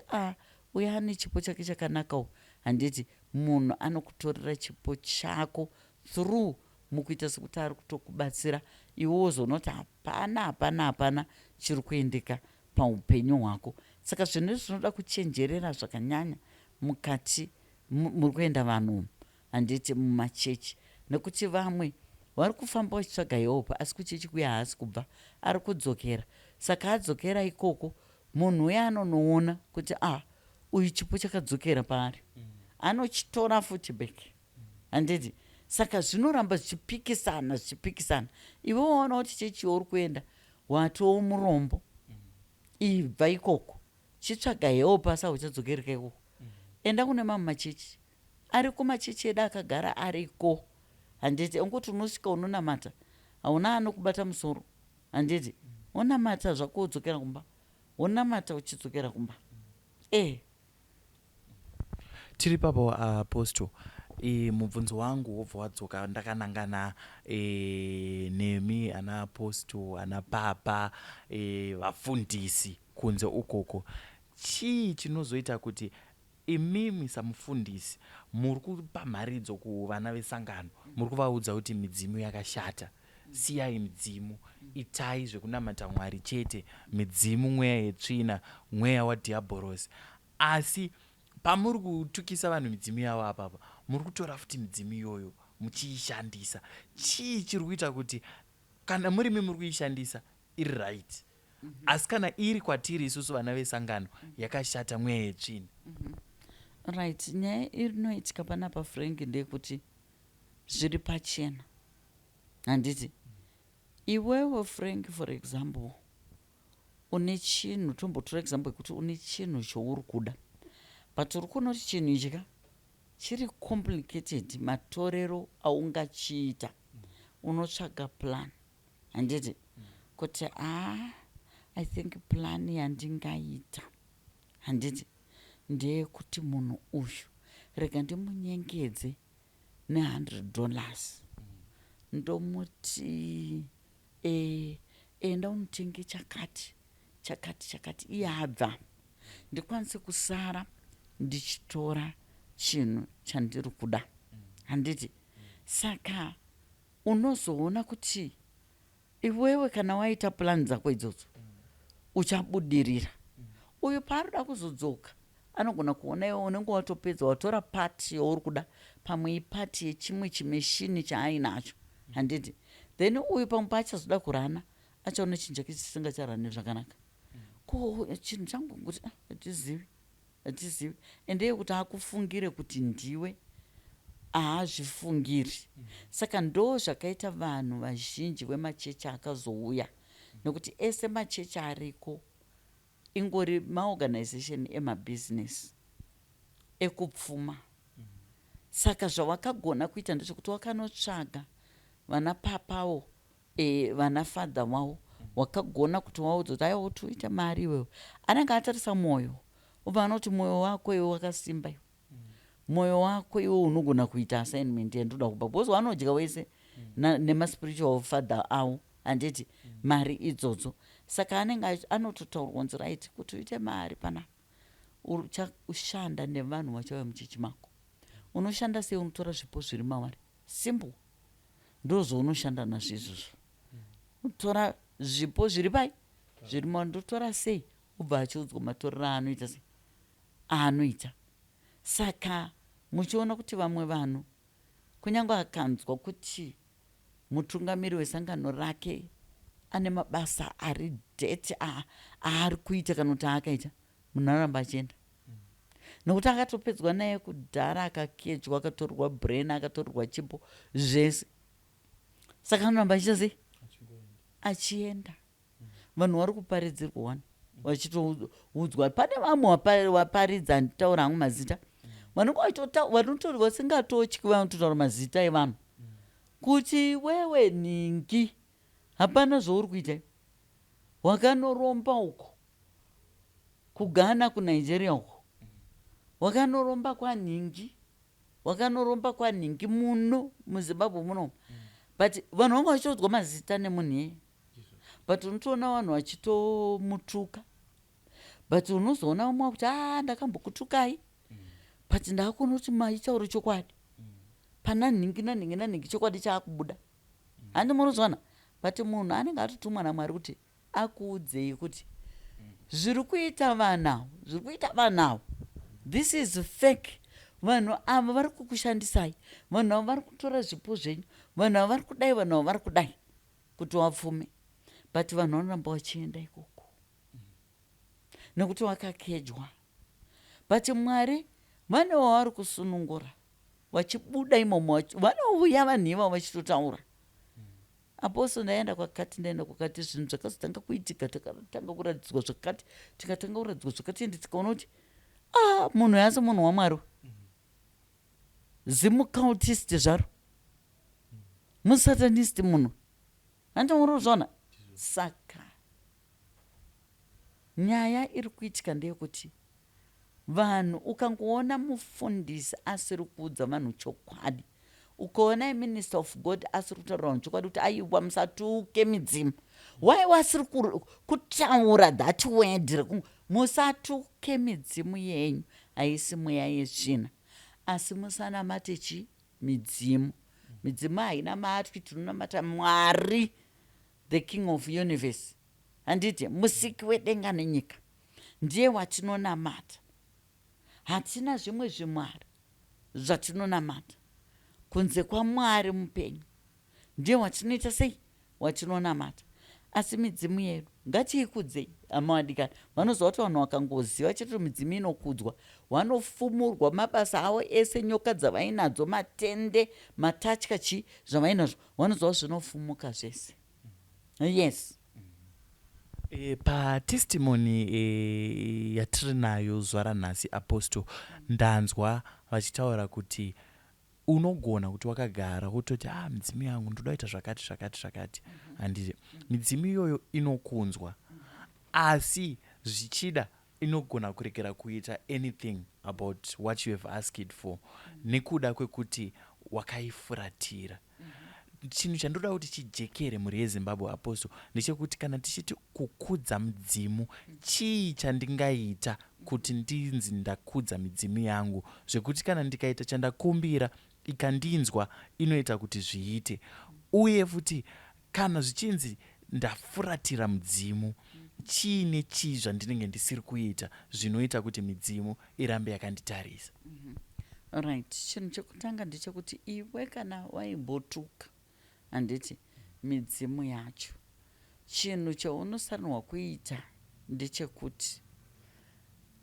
uyo ane chipo chake chakanakawo, handiti munhu anokutorera chipo chako through mukuita sekuti ari kutokubatsira iwewo zonoti hapana chiri kuendeka paupenyu hwako. Saka zvinhu izvi zvinoda kuchenjerera zvakanyanya mukati muri kuenda vanhu handiti mumachechi, nekuti vamwe vari kufamba vachitsvaga Jehovha asi kuchechi kuya haasi kubva, ari kudzokera. Saka adzokera ikoko munhu uye anonoona kuti uyu chipo chakadzokera paari, anochitora futi beki, handiti. Saka zvinoramba zvichipikisana. Iwe waona kuti chechi uri kuenda watowo murombo, ibva ikoko chitsvaga Jehovha asa uchadzokereka ikoko. Enda kune mamwe machechi ariko, machechi edu akagara ariko, handiti. Ongoti unosvika unonamata hauna anokubata musoro, handiti. Wonamata zvako udzokera kumba, wonamata uchidzokera kumba. Tiri papo apostle, mubvunzo wangu wobva wadzoka ndakanangana nemi ana apostle, ana papa, vafundisi kunze ukoko. Chii chinozoita kuti imimi samufundisi muri kupa mharidzo kuvana vesangano, muri kuvaudza kuti midzimu yakashata, siyai midzimu, itai zvekunamata Mwari chete, midzimu mweya yetsvina, mweya wadhiabhorosi. Asi pamuri kutukisa vanhu midzimu yavo apapa, muri kutora futi midzimu iyoyo muchiishandisa. Chii chiri kuita kuti kana murimi muri kuishandisa iri right, asi kana iri kwatiri isusu vana vesangano yakashata, mweya yetsvina? Right. Nyaya inoitika panapa Frank ndeyekuti zviri pachena, handiti. Iwewe Frank, for example, une chinhu, tombotora example yekuti une chinhu chouri kuda, but uri kuona kuti chinhu ichika chiri complicated matorero aungachiita. Unotsvaga plan, handiti, kuti I think plan yandingaita, handiti, ndeyekuti munhu uyu rega ndimunyengedze $100 ndomuti enda unotenge chakati iye abva, ndikwanise kusara ndichitora chinhu chandiri kuda, handiti. Saka unozoona kuti iwewe kana waita plan dzako idzodzo uchabudirira. Uyu paaroda kuzodzoka anogona kuona iwe unenge watopedza watora pati yauri kuda, pamwe ipati yechimwe chimeshini chaainacho, handiti. Then uyu pamwe paachazoda kurana achaona chinhu chake chisingacharani zvakanaka. Ko chinhu changu kuti hatizivi, ende yekuti akufungire kuti ndiwe haazvifungiri. Saka ndo zvakaita vanhu vazhinji vemachechi akazouya, nekuti ese machechi ariko ingori maorganization emabusiness ekupfuma. Saka zvawakagona kuita ndezvekuti wakanotsvaga vana papawo, vana fadha wavo, wakagona kuti waudza kuti aiwa kuti uite mari iwewe. Anenge atarisa mwoyo, ubva anoti mwoyo wako iwe wakasimba iwe, mwoyo wako iwe unogona kuita assignment yandoda kupa, because wanodya wese nemaspiritual father avo, handiti, mari idzodzo. Saka anenge anototaurwa nzi right kuti uite mari pana ushanda nevanhu vachauya muchechi mako. Unoshanda sei? Unotora zvipo zviri mavari, simple, ndozvaunoshanda nazvo izvozvo. Unotora zvipo zviri pai zviri mavari, ndotora sei, ubva achiudzwa matorero aanoita sei, aanoita. Saka muchiona kuti vamwe vanhu kunyange akanzwa kuti mutungamiri wesangano rake ane mabasa ari dheti aari kuita kana kuti akaita, munhu aramba achienda, nokuti akatopedzwa naye kudhara, akakedzwa, akatorerwa brain, akatorerwa chipo zvese. Saka anoramba achiita sei, achienda. Vanhu vari kuparidzirwa wani vachitoudzwa. Pane vamwe waparidza, handitaura hangu mazita, vanotori vasingatotyi, vanototaura mazita evanhu kuti wewe ningi hapana zvauri kuita, wakanoromba uko kuGhana kuNigeria uko, wakanoromba kwaningi, wakanoromba kwaningi muno muZimbabwe muno. But vanhu vanga vachitodzwa mazita nemunhu but unotoona vanhu vachitomutuka, but unozoona umwe kuti ndakambokutukai but ndakuona kuti maitauro chokwadi pana ningi chokwadi chaakubuda. Handi munozwana, but munhu anenge atotumwa naMwari kuti akuudzei kuti zviri kuita vanhu, this is fake. Vanhu ava vari kukushandisai, vanhu ava vari kutora zvipo zvenyu, vanhu ava vari kudai, vanhu ava vari kudai kuti wapfume. But vanhu vanoramba vachienda ikoko nekuti wakakejwa. But Mwari vane vavari kusunungura vachibuda imomo, vanouya vanhu ivavo vachitotaura. Apostle ndaenda kwakati zvinhu zvakazotanga kuitika, takatanga kuratidzwa zvakati, tikatanga kuratidzwa zvakati, ende tikaona kuti munhu yase munhu waMwari, zimukautist zvaro, musatanist munhu, handamurozvaona. Saka nyaya iri kuitika ndeyekuti vanhu, ukangoona mufundisi asiri kuudza vanhu chokwadi, ukaona minister of God asiri kutaura vanhu chokwadi kuti aiwa musatuke midzimu, why wasiri kutaura that word, musatuke midzimu yenyu, haisi mweya yezvina, asi musanamate midzimu. Midzimu haina matwi, tinonamata Mwari, the King of Universe. Handiti musiki wedenga nenyika ndiye watinonamata. Hatina zvimwe zvimwari zvatinonamata kunze kwaMwari mupenyu, ndiye watinoita sei, watinonamata. Asi midzimu yedu ngatiikudzei, hama wadikani. Vanoziva kuti vanhu vakangoziva chete midzimu inokudzwa, vanofumurwa mabasa avo ese, nyoka dzavainadzo, matende, matatya, zvavainazvo, vanoziva zvinofumuka zvese. Yes. Patestimony yatiri nayo zuva ranhasi, Apostle, ndanzwa vachitaura kuti unogona kuti wakagara wototi midzimu yangu ndoda kuita zvakati. Handiti midzimu iyoyo inokunzwa, asi zvichida inogona kuregera kuita anything about what you have asked for, nekuda kwekuti wakaifuratira. Chinhu chandoda kuti chijekere mhuri yeZimbabwe, Apostle, ndechekuti kana tichiti kukudza midzimu, chii chandingaita kuti ndinzi ndakudza midzimu yangu, zvekuti kana ndikaita chandakumbira ikandinzwa inoita kuti zviite. Uye futi kana zvichinzi ndafuratira midzimu, chii nechii zvandinenge ndisiri kuita zvinoita kuti midzimu irambe yakanditarisa. Right. Chinhu chekutanga ndechekuti iwe kana waimbotuka, handiti midzimu yacho, chinhu chaunosanirwa kuita ndechekuti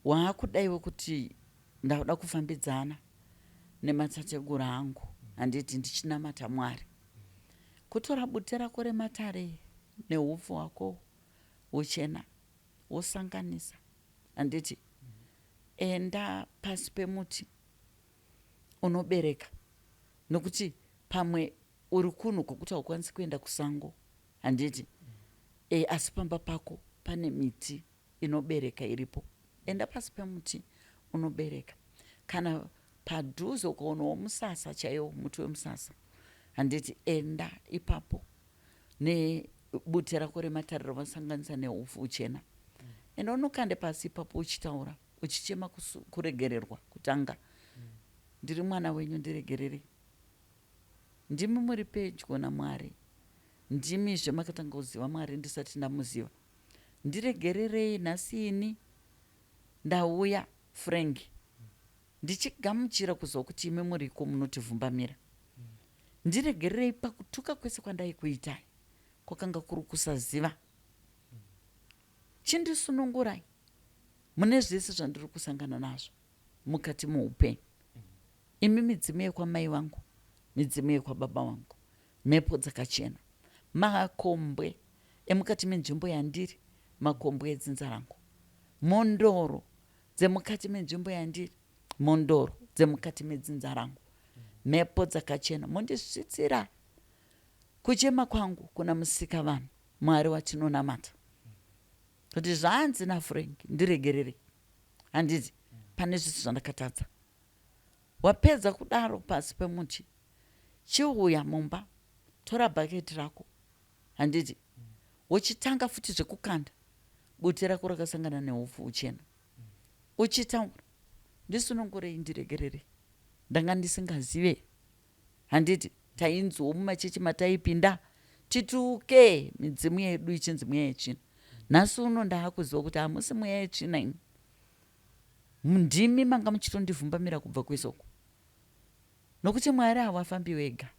waakudaiwe kuti ndakuda kufambidzana nematateguru angu, handiti ndichinamata Mwari, kutora bute rako rematare neupfu hwako uchena wosanganisa, handiti enda pasi pemuti unobereka, nokuti pamwe uri kunhu kwokuti haukwanisi kuenda kusango, handiti asi pamba pako pane miti inobereka iripo, enda pasi pemuti unobereka. Kana padhuze ukaonawo musasa chaiwo, muti wemusasa, handiti enda ipapo nebute rako rematare ravasanganisa neupfu uchena, enda unokande pasi ipapo uchitaura, uchichema kuregererwa kutanga. Ndiri mwana wenyu, ndiregererei. Ndimi muri pedyo naMwari, ndimi zvemakatanga kuziva Mwari ndisati ndamuziva. Ndiregererei nhasi ini ndauya Frank, ndichigamuchira kuziva kuti imi muriko munotivhumbamira. Ndiregererei pakutuka kwese kwandaikuitai, kwakanga kuri kusaziva. Chindisunungurai mune zvese zvandiri kusangana nazvo mukati muupenyu. Imi midzimu yekwamai vangu, midzimu yekwababa vangu, mhepo dzakachena, makombwe emukati menzvimbo yandiri, makombwe edzinza rangu, mondoro dzemukati menzvimbo yandiri, mondoro dzemukati medzinza rangu, mhepo dzakachena, mondisvitsira kuchema kwangu kuna musika vanhu Mwari watinonamata kuti zvanzi naFrank ndiregerere, handiti pane zvisu zvandakatadza. Wapedza kudaro pasi pemuti, chiuya mumba, tora bhaketi rako, handiti uchitanga futi zvekukanda buti rako rakasangana neupfu uchena, uchitaura ndisunungurei ndiregerere, ndanga ndisingazive, handiti tainzwo mumachechi mataipinda tituke midzimu yedu ichinzi mweya yetsvina. Nhasi uno ndaakuziva kuti hamusi mweya yetsvina ini, ndimi manga muchitondivhumbamira kubva kwesoko, nokuti Mwari havafambi wega.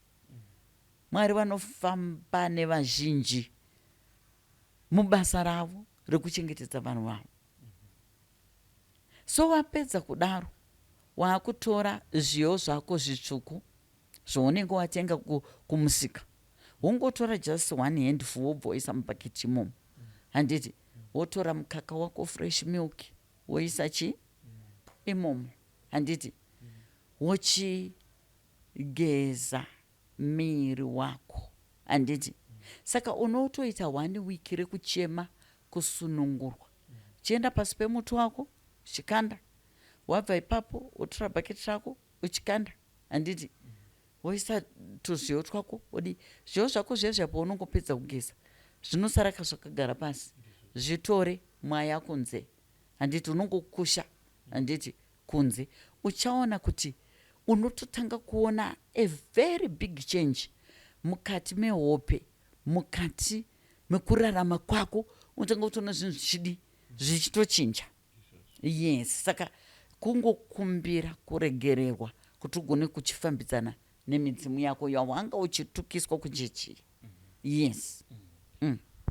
Mwari vanofamba nevazhinji mubasa ravo rekuchengetedza vanhu vavo. So wapedza kudaro, waakutora zviyo zvako zvitsvuku zvaunenge watenga kumusika, wongotora just one handful wobvoisa mubhaketi imomo, handiti wotora mukaka wako fresh milk woisa imomo, handiti wochigeza miri wako, handiti. Saka unotoita 1 week rekuchema kusunungurwa, chienda pasi pemuti wako uchikanda, wabva ipapo wotora bhaketi rako uchikanda, handiti woisa tuzviyo twako odi zviyo zvako zvezve paunongopedza kugeza zvinosara zvakagara pasi, zvitore mwaya kunze, handiti unongokusha, handiti kunze, uchaona kuti unototanga kuona a very big change mukati mehope, mukati mekurarama kwako, unotanga kutoona zvinhu zvichidi zvichitochinja. Yes, saka kungokumbira kuregererwa kuti ugone kuchifambidzana nemidzimu yako yawanga uchitukiswa kuchechi. Yes.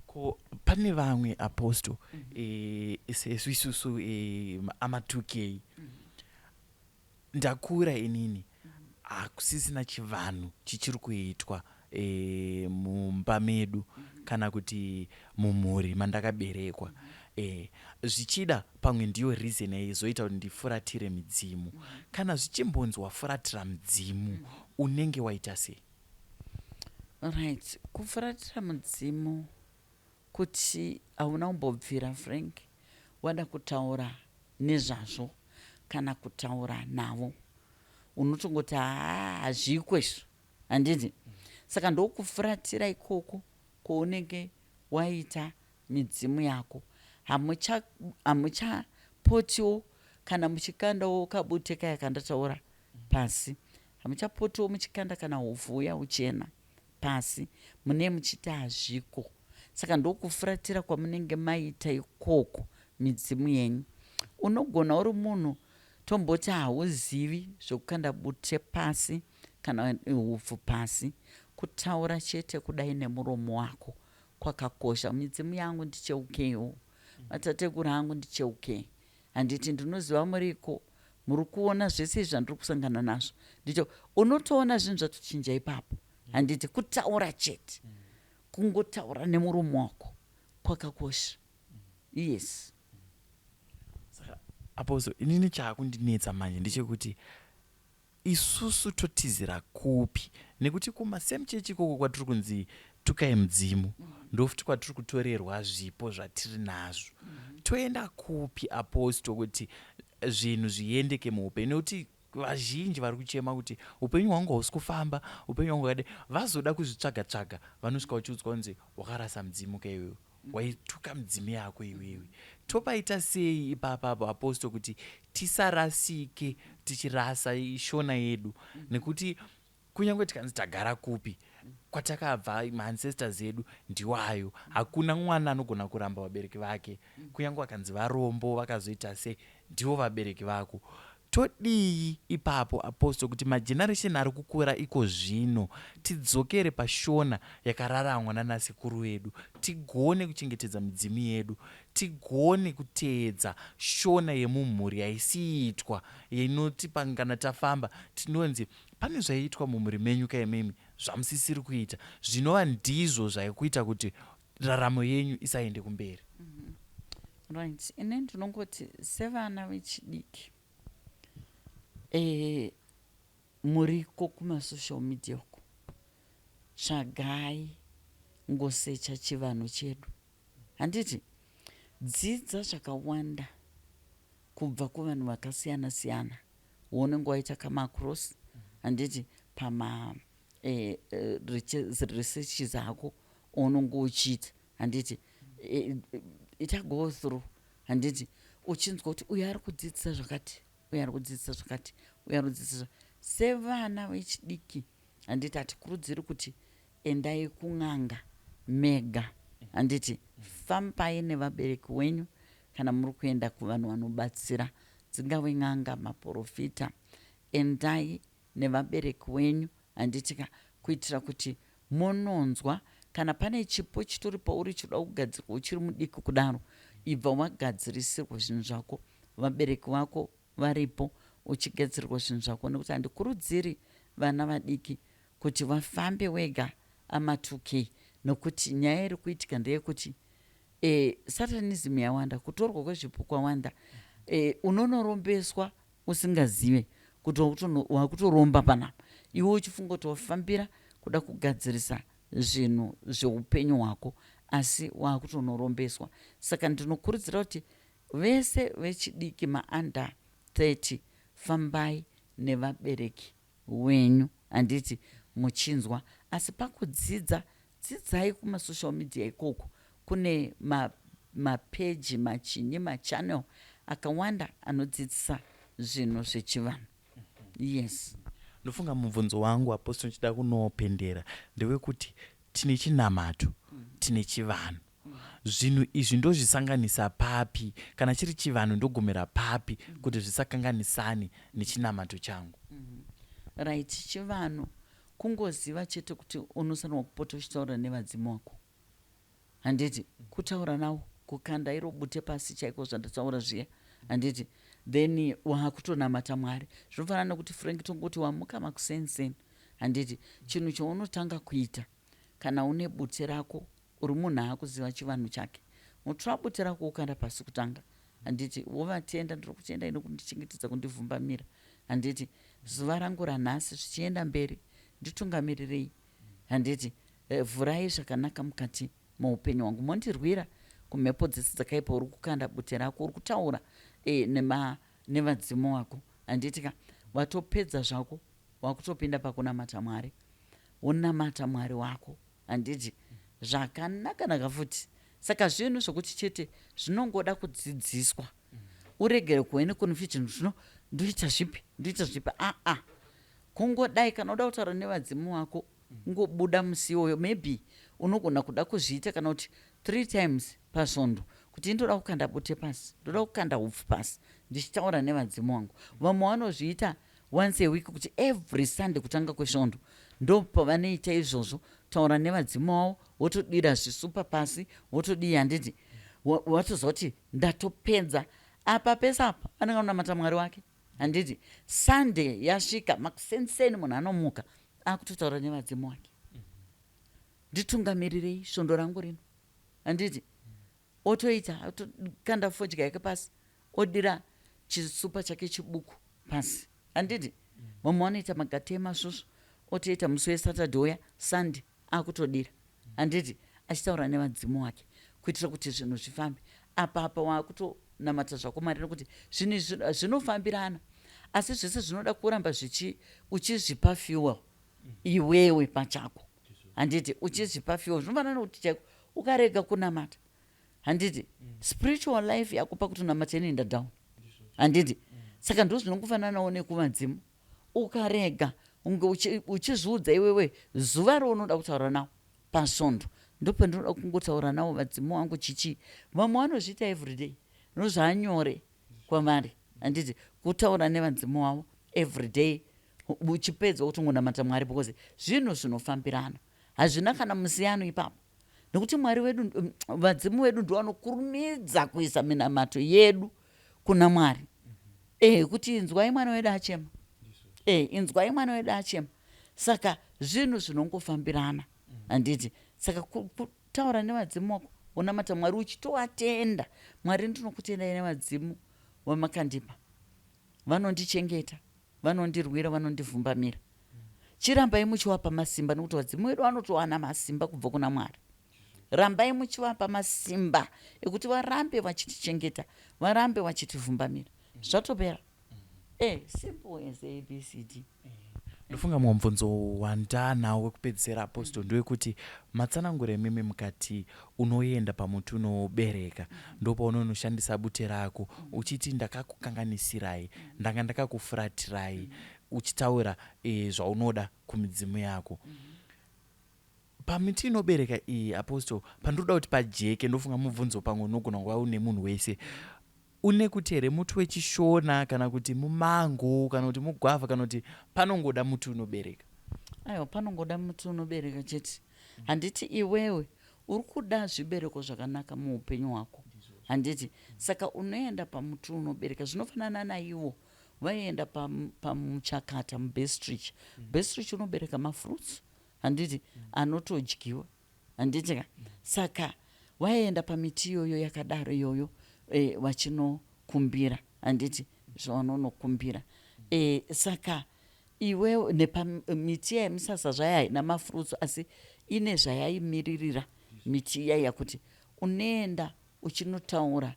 Ko pane vamwe apostle sesu isusu ama2K ndakura inini hakusisina chivanhu chichiri kuitwa mumba medu kana kuti mumhuri mandakaberekwa. Zvichida pamwe ndiyo reason yaizoita kuti ndifuratire midzimu. Kana zvichimbonzi wafuratira midzimu unenge waita sei? Right, kufuratira mudzimu kuti hauna kumbobvira Frank wada kutaura nezvazvo kana kutaura navo, unotongoti hazvikwezvo, handiti. Saka ndokufuratira ikoko kounenge waita midzimu yako. Hamuchapotiwo kana muchikandawo kabute kaya kandataura pasi, hamuchapotiwo muchikanda kana huvhu uya uchena pasi, mune muchiti hazviko. Saka ndokufuratira kwamunenge maita ikoko midzimu yenyu. Unogona uri munhu tomboti hauzivi zvokukanda bute pasi kana huvhu pasi, kutaura chete kudai nemuromo wako kwakakosha. Midzimu yangu ndicheukewo, matateguru angu ndicheuke, handiti ndinoziva muriko, muri kuona zvese izvi zvandiri kusangana nazvo, ndicho unotoona zvinhu zvatochinja ipapo, handiti kutaura chete, kungotaura nemuromo wako kwakakosha. Yes. Saka apostle inini chaakundinetsa manje ndechekuti isusu totizira kupi, nekuti kumasame church ikoko kwatiri kunzi tukai mudzimu ndofuti kwatiri kutorerwa zvipo zvatiri nazvo. Toenda kupi apostle kuti zvinhu zviendeke muupenyu? Nekuti vazhinji vari kuchema kuti upenyu hwangu hausi kufamba, upenyu hwangu wakade, vazoda kuzvitsvaga-tsvaga vanosvika uchiudzwa kunzi wakarasa mudzimu ka iwewe, waituka midzimu yako iwewe. Topaita sei ipapapo apostle kuti tisarasike tichirasa ishona yedu? Nekuti kunyange tikanzi tagara kupi, kwatakabva maancestors edu ndiwayo, hakuna mwana anogona kuramba vabereki vake. Kunyange vakanzi varombo vakazoita sei, ndivo vabereki vako. Todii ipapo apostle kuti mageneration ari kukura iko zvino tidzokere pashona yakararamwa nanasekuru vedu, tigone kuchengetedza midzimu yedu, tigone kuteedza shona yemumhuri yaisiitwa, inoti kana tafamba tinonzi pane zvaiitwa mumhuri menyu kaimemi zvamusisiri kuita, zvinova ndizvo zvaikuita kuti raramo yenyu isaende kumberi. Right, ine ndinongoti sevana vechidiki muriko kumasocial media uko, tsvagai ngosecha chivanhu chedu. Handiti dzidza zvakawanda kubva kuvanhu vakasiyana siyana, unenge waita kamacross, handiti pama researches ako unenge uchiita, handiti ita go through, handiti uchinzwa kuti uyu ari kudzidzisa zvakati, uyu ari kudzidzisa zvakati, uyu ari kudzidzisa. Sevana vechidiki, handiti hatikurudziri kuti endai kun'anga mega, handiti fambai nevabereki wenyu kana muri kuenda kuvanhu vanobatsira, dzingave n'anga, maprofita, endai nevabereki wenyu, handitika kuitira kuti mononzwa kana pane chipo chitori pauri chinoda kugadzirwa uchiri mudiki kudaro, ibva wagadzirisirwa zvinhu zvako, vabereki vako varipo, uchigadzirirwa zvinhu zvako. Nekuti handikurudziri vana vadiki kuti vafambe wega ama2K, nokuti nyaya iri kuitika ndeyekuti satanism yawanda, kutorwa kwezvipo kwawanda, unonorombeswa usingazive kuti wakutoromba panapa, iwe uchifunga kuti wafambira kuda kugadzirisa zvinhu zveupenyu hwako, asi wakutonorombeswa. Saka ndinokurudzira kuti vese vechidiki maanda 30 fambai nevabereki wenyu, handiti muchinzwa. Asi pakudzidza, dzidzai kumasocial media ikoko, kune mapeji machinyi machannel akawanda anodzidzisa zvinhu zvechivanhu. Yes. Ndofunga mubvunzo wangu apostle nchida kunopendera ndewekuti tine chinamato, tine chivanhu. Zvinhu izvi ndozvisanganisa papi, kana chiri chivanhu ndogumira papi kuti zvisakanganisane nechinamato changu. Right, chivanhu kungoziva chete kuti unosanwa kupota uchitaura nevadzimu wako, handiti kutaura navo, kukanda iro bute pasi chaiko zvandataura zviya, handiti then wakutonamata Mwari. Zvinofanana nekuti Frank tongoti wamuka makusenseni, handiti chinhu chaunotanga kuita kana une bute rako, uri munhu akuziva chivanhu chake, mutora bute rako ukanda pasi kutanga, handiti wovatenda, ndiri kutenda ino kundichengetedza, kundivhumbamira, handiti zuva rangu ranhasi zvichienda mberi nditungamirirei, handiti vhurai zvakanaka mukati muupenyu hwangu, mondirwira kumhepo dzese dzakaipa. Uri kukanda bute rako, uri kutaura nevadzimu wako, handitika watopedza zvako, wakutopinda pakunamata Mwari, unamata Mwari wako, handiti zvakanaka futi. Saka zvinhu zvokuti chete zvinongoda kudzidziswa, uregere kuene confusion, zvino ndoita zvipi, kungodai kana uda kutaura nevadzimu wako, ngobuda musi iwoyo, maybe unogona kuda kuzviita kana kuti 3 times pasvondo, kuti ndoda kukanda bute pasi, ndoda kukanda hupfu pasi, ndichitaura nevadzimu wangu. Vamwe vanozviita once a week, kuti every Sunday kutanga kwesvondo ndo pavanoita izvozvo, taura nevadzimu wavo, wotodira zvisupa pasi, wotodii, handiti watozva kuti ndatopedza apa pese apa. Anenge anonamata Mwari wake, handiti Sunday yasvika makusenseni, munhu anomuka akutotaura nevadzimu wake, nditungamirirei svondo rangu rino, handiti otoita, otokanda fodya yake pasi, odira chisupa chake chibuku pasi, handiti vamwe vanoita magate emasvosvo, otoita musi weSaturday uya Sunday akutodira, handiti achitaura nevadzimu wake, kuitira kuti zvinhu zvifambe. Apa wakutonamata zvako Mwari, nokuti zvinhu zvinofambirana, asi zvese zvinoda kuramba uchizvipa fuel iwewe pachako, handiti uchizvipa fuel. Zvinofanana kuti chaiko ukarega kunamata, handiti spiritual life yako pakutonamata inoenda down, handiti saka ndo zvinongofananawo nekuvadzimu. Ukarega unge uchizviudza iwewe zuva raunoda kutaura nawo pasvondo, ndopandinoda kungotaura nawo vadzimu wangu chichi. Vamwe vanozviita everyday, nozvanyore kwavari, handiti kutaura nevadzimu wavo everyday, uchipedza utongonamata Mwari, because zvinhu zvinofambirana, hazvina kana musiyano ipapo, nekuti Mwari wedu, vadzimu vedu ndo vanokurumidza kuisa minamato yedu kuna Mwari. Kuti inzwai mwana wedu achema, inzwai mwana wedu achema. Saka zvinhu zvinongofambirana, handiti saka kutaura nevadzimu wako, unamata Mwari uchitovatenda. Mwari, ndinokutendai nevadzimu vamakandipa, vanondichengeta, vanondirwira, vanondivhumbamira. chirambai muchivapa masimba, nekuti vadzimu vedu vanotowana masimba kubva kuna Mwari. Rambai muchivapa masimba ekuti varambe vachitichengeta, varambe vachitivhumbamira. Zvatopera. Simple as ABCD. Ndofunga mubvunzo wandanawo wekupedzisira Apostle ndewekuti matsanangure mimi mukati unoenda pamuti unobereka ndopaunonoshandisa bute rako uchiti ndakakukanganisirai, ndanga ndakakufuratirai, uchitaura zvaunoda kumidzimu yako. Pamiti inobereka iyi Apostle, pandoda kuti pajeke, ndofunga mubvunzo pamwe unogona kuva une munhu wese, une kuti here muti wechishona kana kuti mumango kana kuti mugwavha kana kuti panongoda muti unobereka? Aiwa, panongoda muti unobereka chete. Handiti iwewe uri kuda zvibereko zvakanaka muupenyu hwako, handiti? Saka unoenda pamuti unobereka. Zvinofanana naiwo vaienda pamuchakata muBestrich. Bestrich unobereka mafruits, handiti, anotodyiwa, handiti. Saka vaienda pamiti iyoyo yakadaro iyoyo vachinokumbira, handiti, zvavanonokumbira. Saka iwewe nepamiti yemisasa zvaya haina mafruits, asi ine zvayaimiririra miti iyaya kuti unoenda uchinotaura.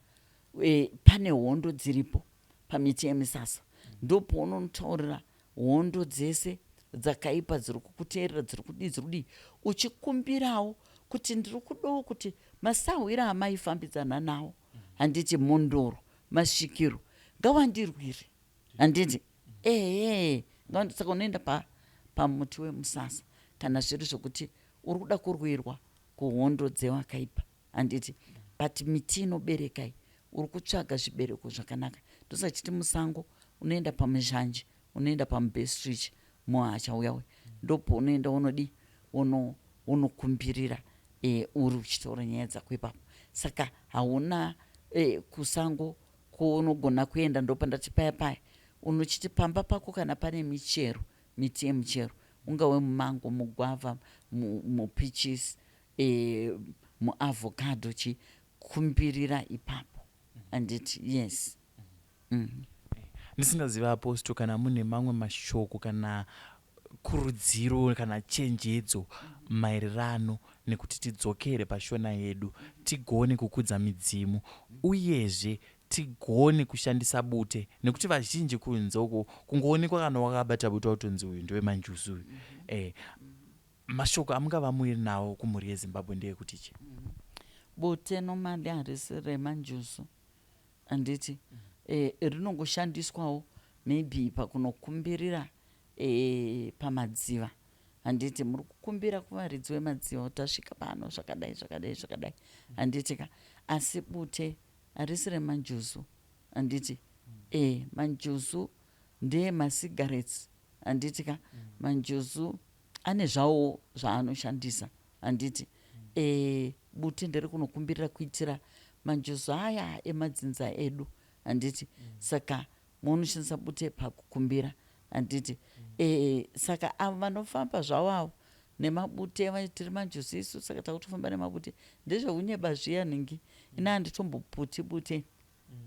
Pane hondo dziripo pamiti yemisasa, ndopaunotaurira hondo dzese dzakaipa dziri kukuteerera, dziri kudii, uchikumbirawo kuti ndiri kudawo kuti masahwira amaifambidzana nawo, handiti, mondoro, masvikiro, ngawandirwire, handiti. Saka unoenda pamuti wemusasa kana zviri zvokuti uri kuda kurwirwa kuhondo dzevakaipa, handiti. But miti inoberekai uri kutsvaga zvibereko zvakanaka. Ndosachiti musango unoenda pamuzhanji, unoenda pamuBestrich, muhacha uyawe, ndopo unoenda unodi unokumbirira uri uchitaura nyaya dzako ipapo. Saka hauna kusango kuunogona kuenda ndopandati paya unochiti pamba pako kana pane michero, miti yemichero, ungave mumango, mugwavha, mupeaches, muavocado, chikumbirira ipapo, handiti. Yes. Ndisingaziva Apostle kana mune mamwe mashoko kana kurudziro kana chenjedzo maererano nekuti tidzokere pashona yedu, tigone kukudza midzimu, uyezve tigone kushandisa bute, nekuti vazhinji kunze uko kungoonekwa kana wakabata bute utonzi uyu ndewe manjusu uyu. Mashoko amungava muiri nawo kumhuri yeZimbabwe ndeyekuti chi? Bute nomali harisi remanjusu, handiti. Rinongoshandiswawo maybe pakunokumbirira pamadziva, handiti. Muri kukumbira kuvaridzi wemadziva kuti asvika pano zvakadai, handiti. Asi bute harisi remanjusu, handiti. Manjusu ndeye masigarettes, handiti. Manjusu ane zvawo zvaanoshandisa, handiti. Bute nderi kunokumbirira kuitira manjusu aya emadzinza edu, handiti. Saka munoshandisa bute pakukumbira, handiti. Saka avo vanofamba zvawavo nemabute vachitiri manjusu isu, saka takutofamba nemabute ndezveunyeba zviya nhingi, ina handitomboputi bute,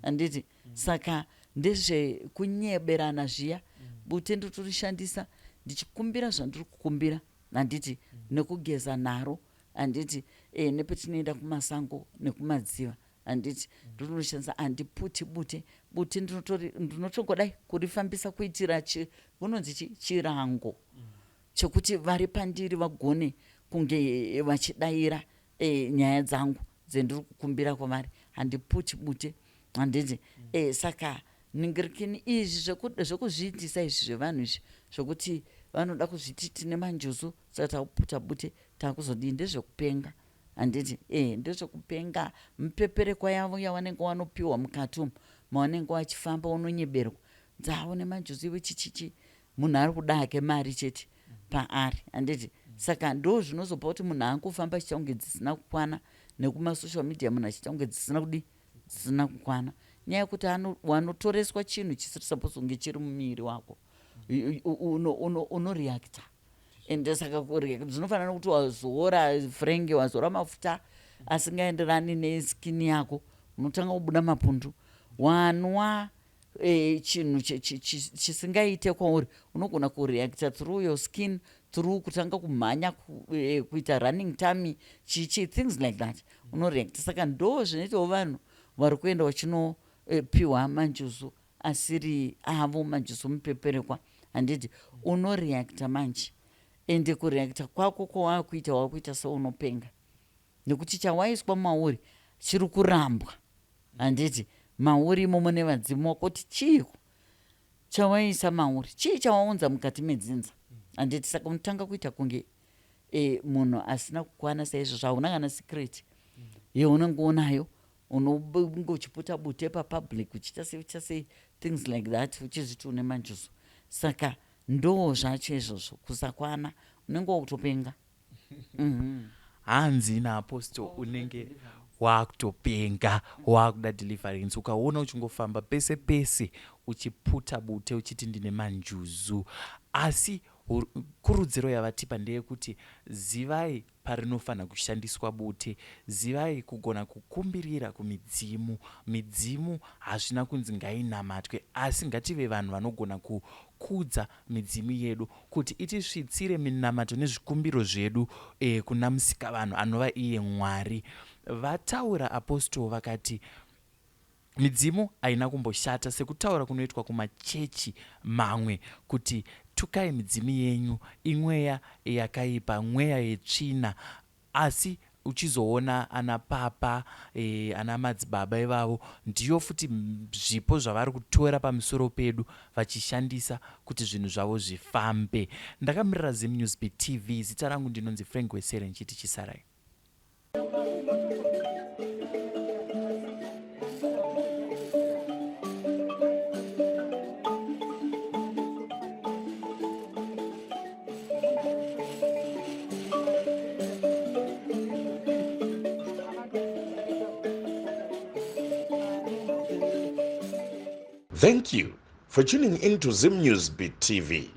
handiti. Saka ndezvekunyeberana zviya, bute ndotorishandisa ndichikumbira zvandiri kukumbira, handiti, nekugeza naro, handiti, nepetinoenda kumasango nekumadziva, handiti, ndotorishandisa. Handiputi bute ndinotongodai kurifambisa kuitira unonzi chirango chekuti vari pandiri vagone kunge vachidayira nyaya dzangu dzendiri kukumbira kwavari. Handiputi bute, handiti. Saka ningirikini izvi zvekuzviitisa izvi zvevanhu izvi zvokuti vanoda kuzviti tine manjusu saka takuputa bute takuzodii, ndezvekupenga, handiti. Ndezvekupenga mupeperekwa yavo yavanenge wanopiwa mukati umu mavanenge vachifamba unonyeberwa dzavo nemanjusu iwe chichichi, munhu ari kuda hake mari chete paari, handiti. Saka ndo zvinozopa kuti munhu angofamba achiita kunge dzisina kukwana, nekumasocial media munhu achiita kunge dzisina kukwana, nyaya yekuti wanotoreswa chinhu chisiri supposed kunge chiri mumiri wako, unoreacta. Ende saka zvinofanana kuti wazora frenge, wazora mafuta asingaenderani neskini yako, unotanga kubuda mapundu. Wanwa chinhu chisingaite kwauri, unogona kureacta through your skin, through kutanga kumhanya, kuita running tummy, things like that, unoreacta. Saka ndo zvinoitawo vanhu vari kuenda vachinopiwa manjusu asiri avo, manjusu mupeperekwa, handiti unoreacta manje. Ende kureacta kwako wakuita seunopenga, nekuti chawaiswa mauri chiri kurambwa, handiti mauri imomo nevadzimu wako kuti chiiko chawaisa mauri, chii chawaunza mukati medzinza, handiti. Saka unotanga kuita kunge munhu asina kukwana saizvozvo, hauna kana secret yeunenge unayo, unonge uchiputa bute papublic uchiita sei things like that, uchizviti une manjusu. Saka ndo zvacho izvozvo, kusakwana unenge wakutopenga. Hanzi naApostle unenge wakutopenga, wakuda deliverance, ukaona uchingofamba pese pese uchiputa bute uchiti ndine manjuzu. Asi kurudziro yavatipa ndeyekuti zivai parinofanira kushandiswa bute, zivai kugona kukumbirira kumidzimu. Midzimu hazvina kunzi ngainamatwe, asi ngative vanhu vanogona kukudza midzimu yedu kuti itisvitsire minamato nezvikumbiro zvedu kuna Musikavanhu anova iye Mwari. Vataura Apostol vakati midzimu haina kumboshata, sekutaura kunoitwa kumachechi mamwe kuti tukai midzimu yenyu, imweya yakaipa, mweya yetsvina. Asi uchizoona ana papa ana madzibaba ivavo ndiyo futi zvipo zvavari kutora pamusoro pedu vachishandisa kuti zvinhu zvavo zvifambe. Ndakamirira Zim News Beat TV, zita rangu ndinonzi Frank Wesere, nchiti chisarai. Thank you for tuning in to Zim News Beat TV.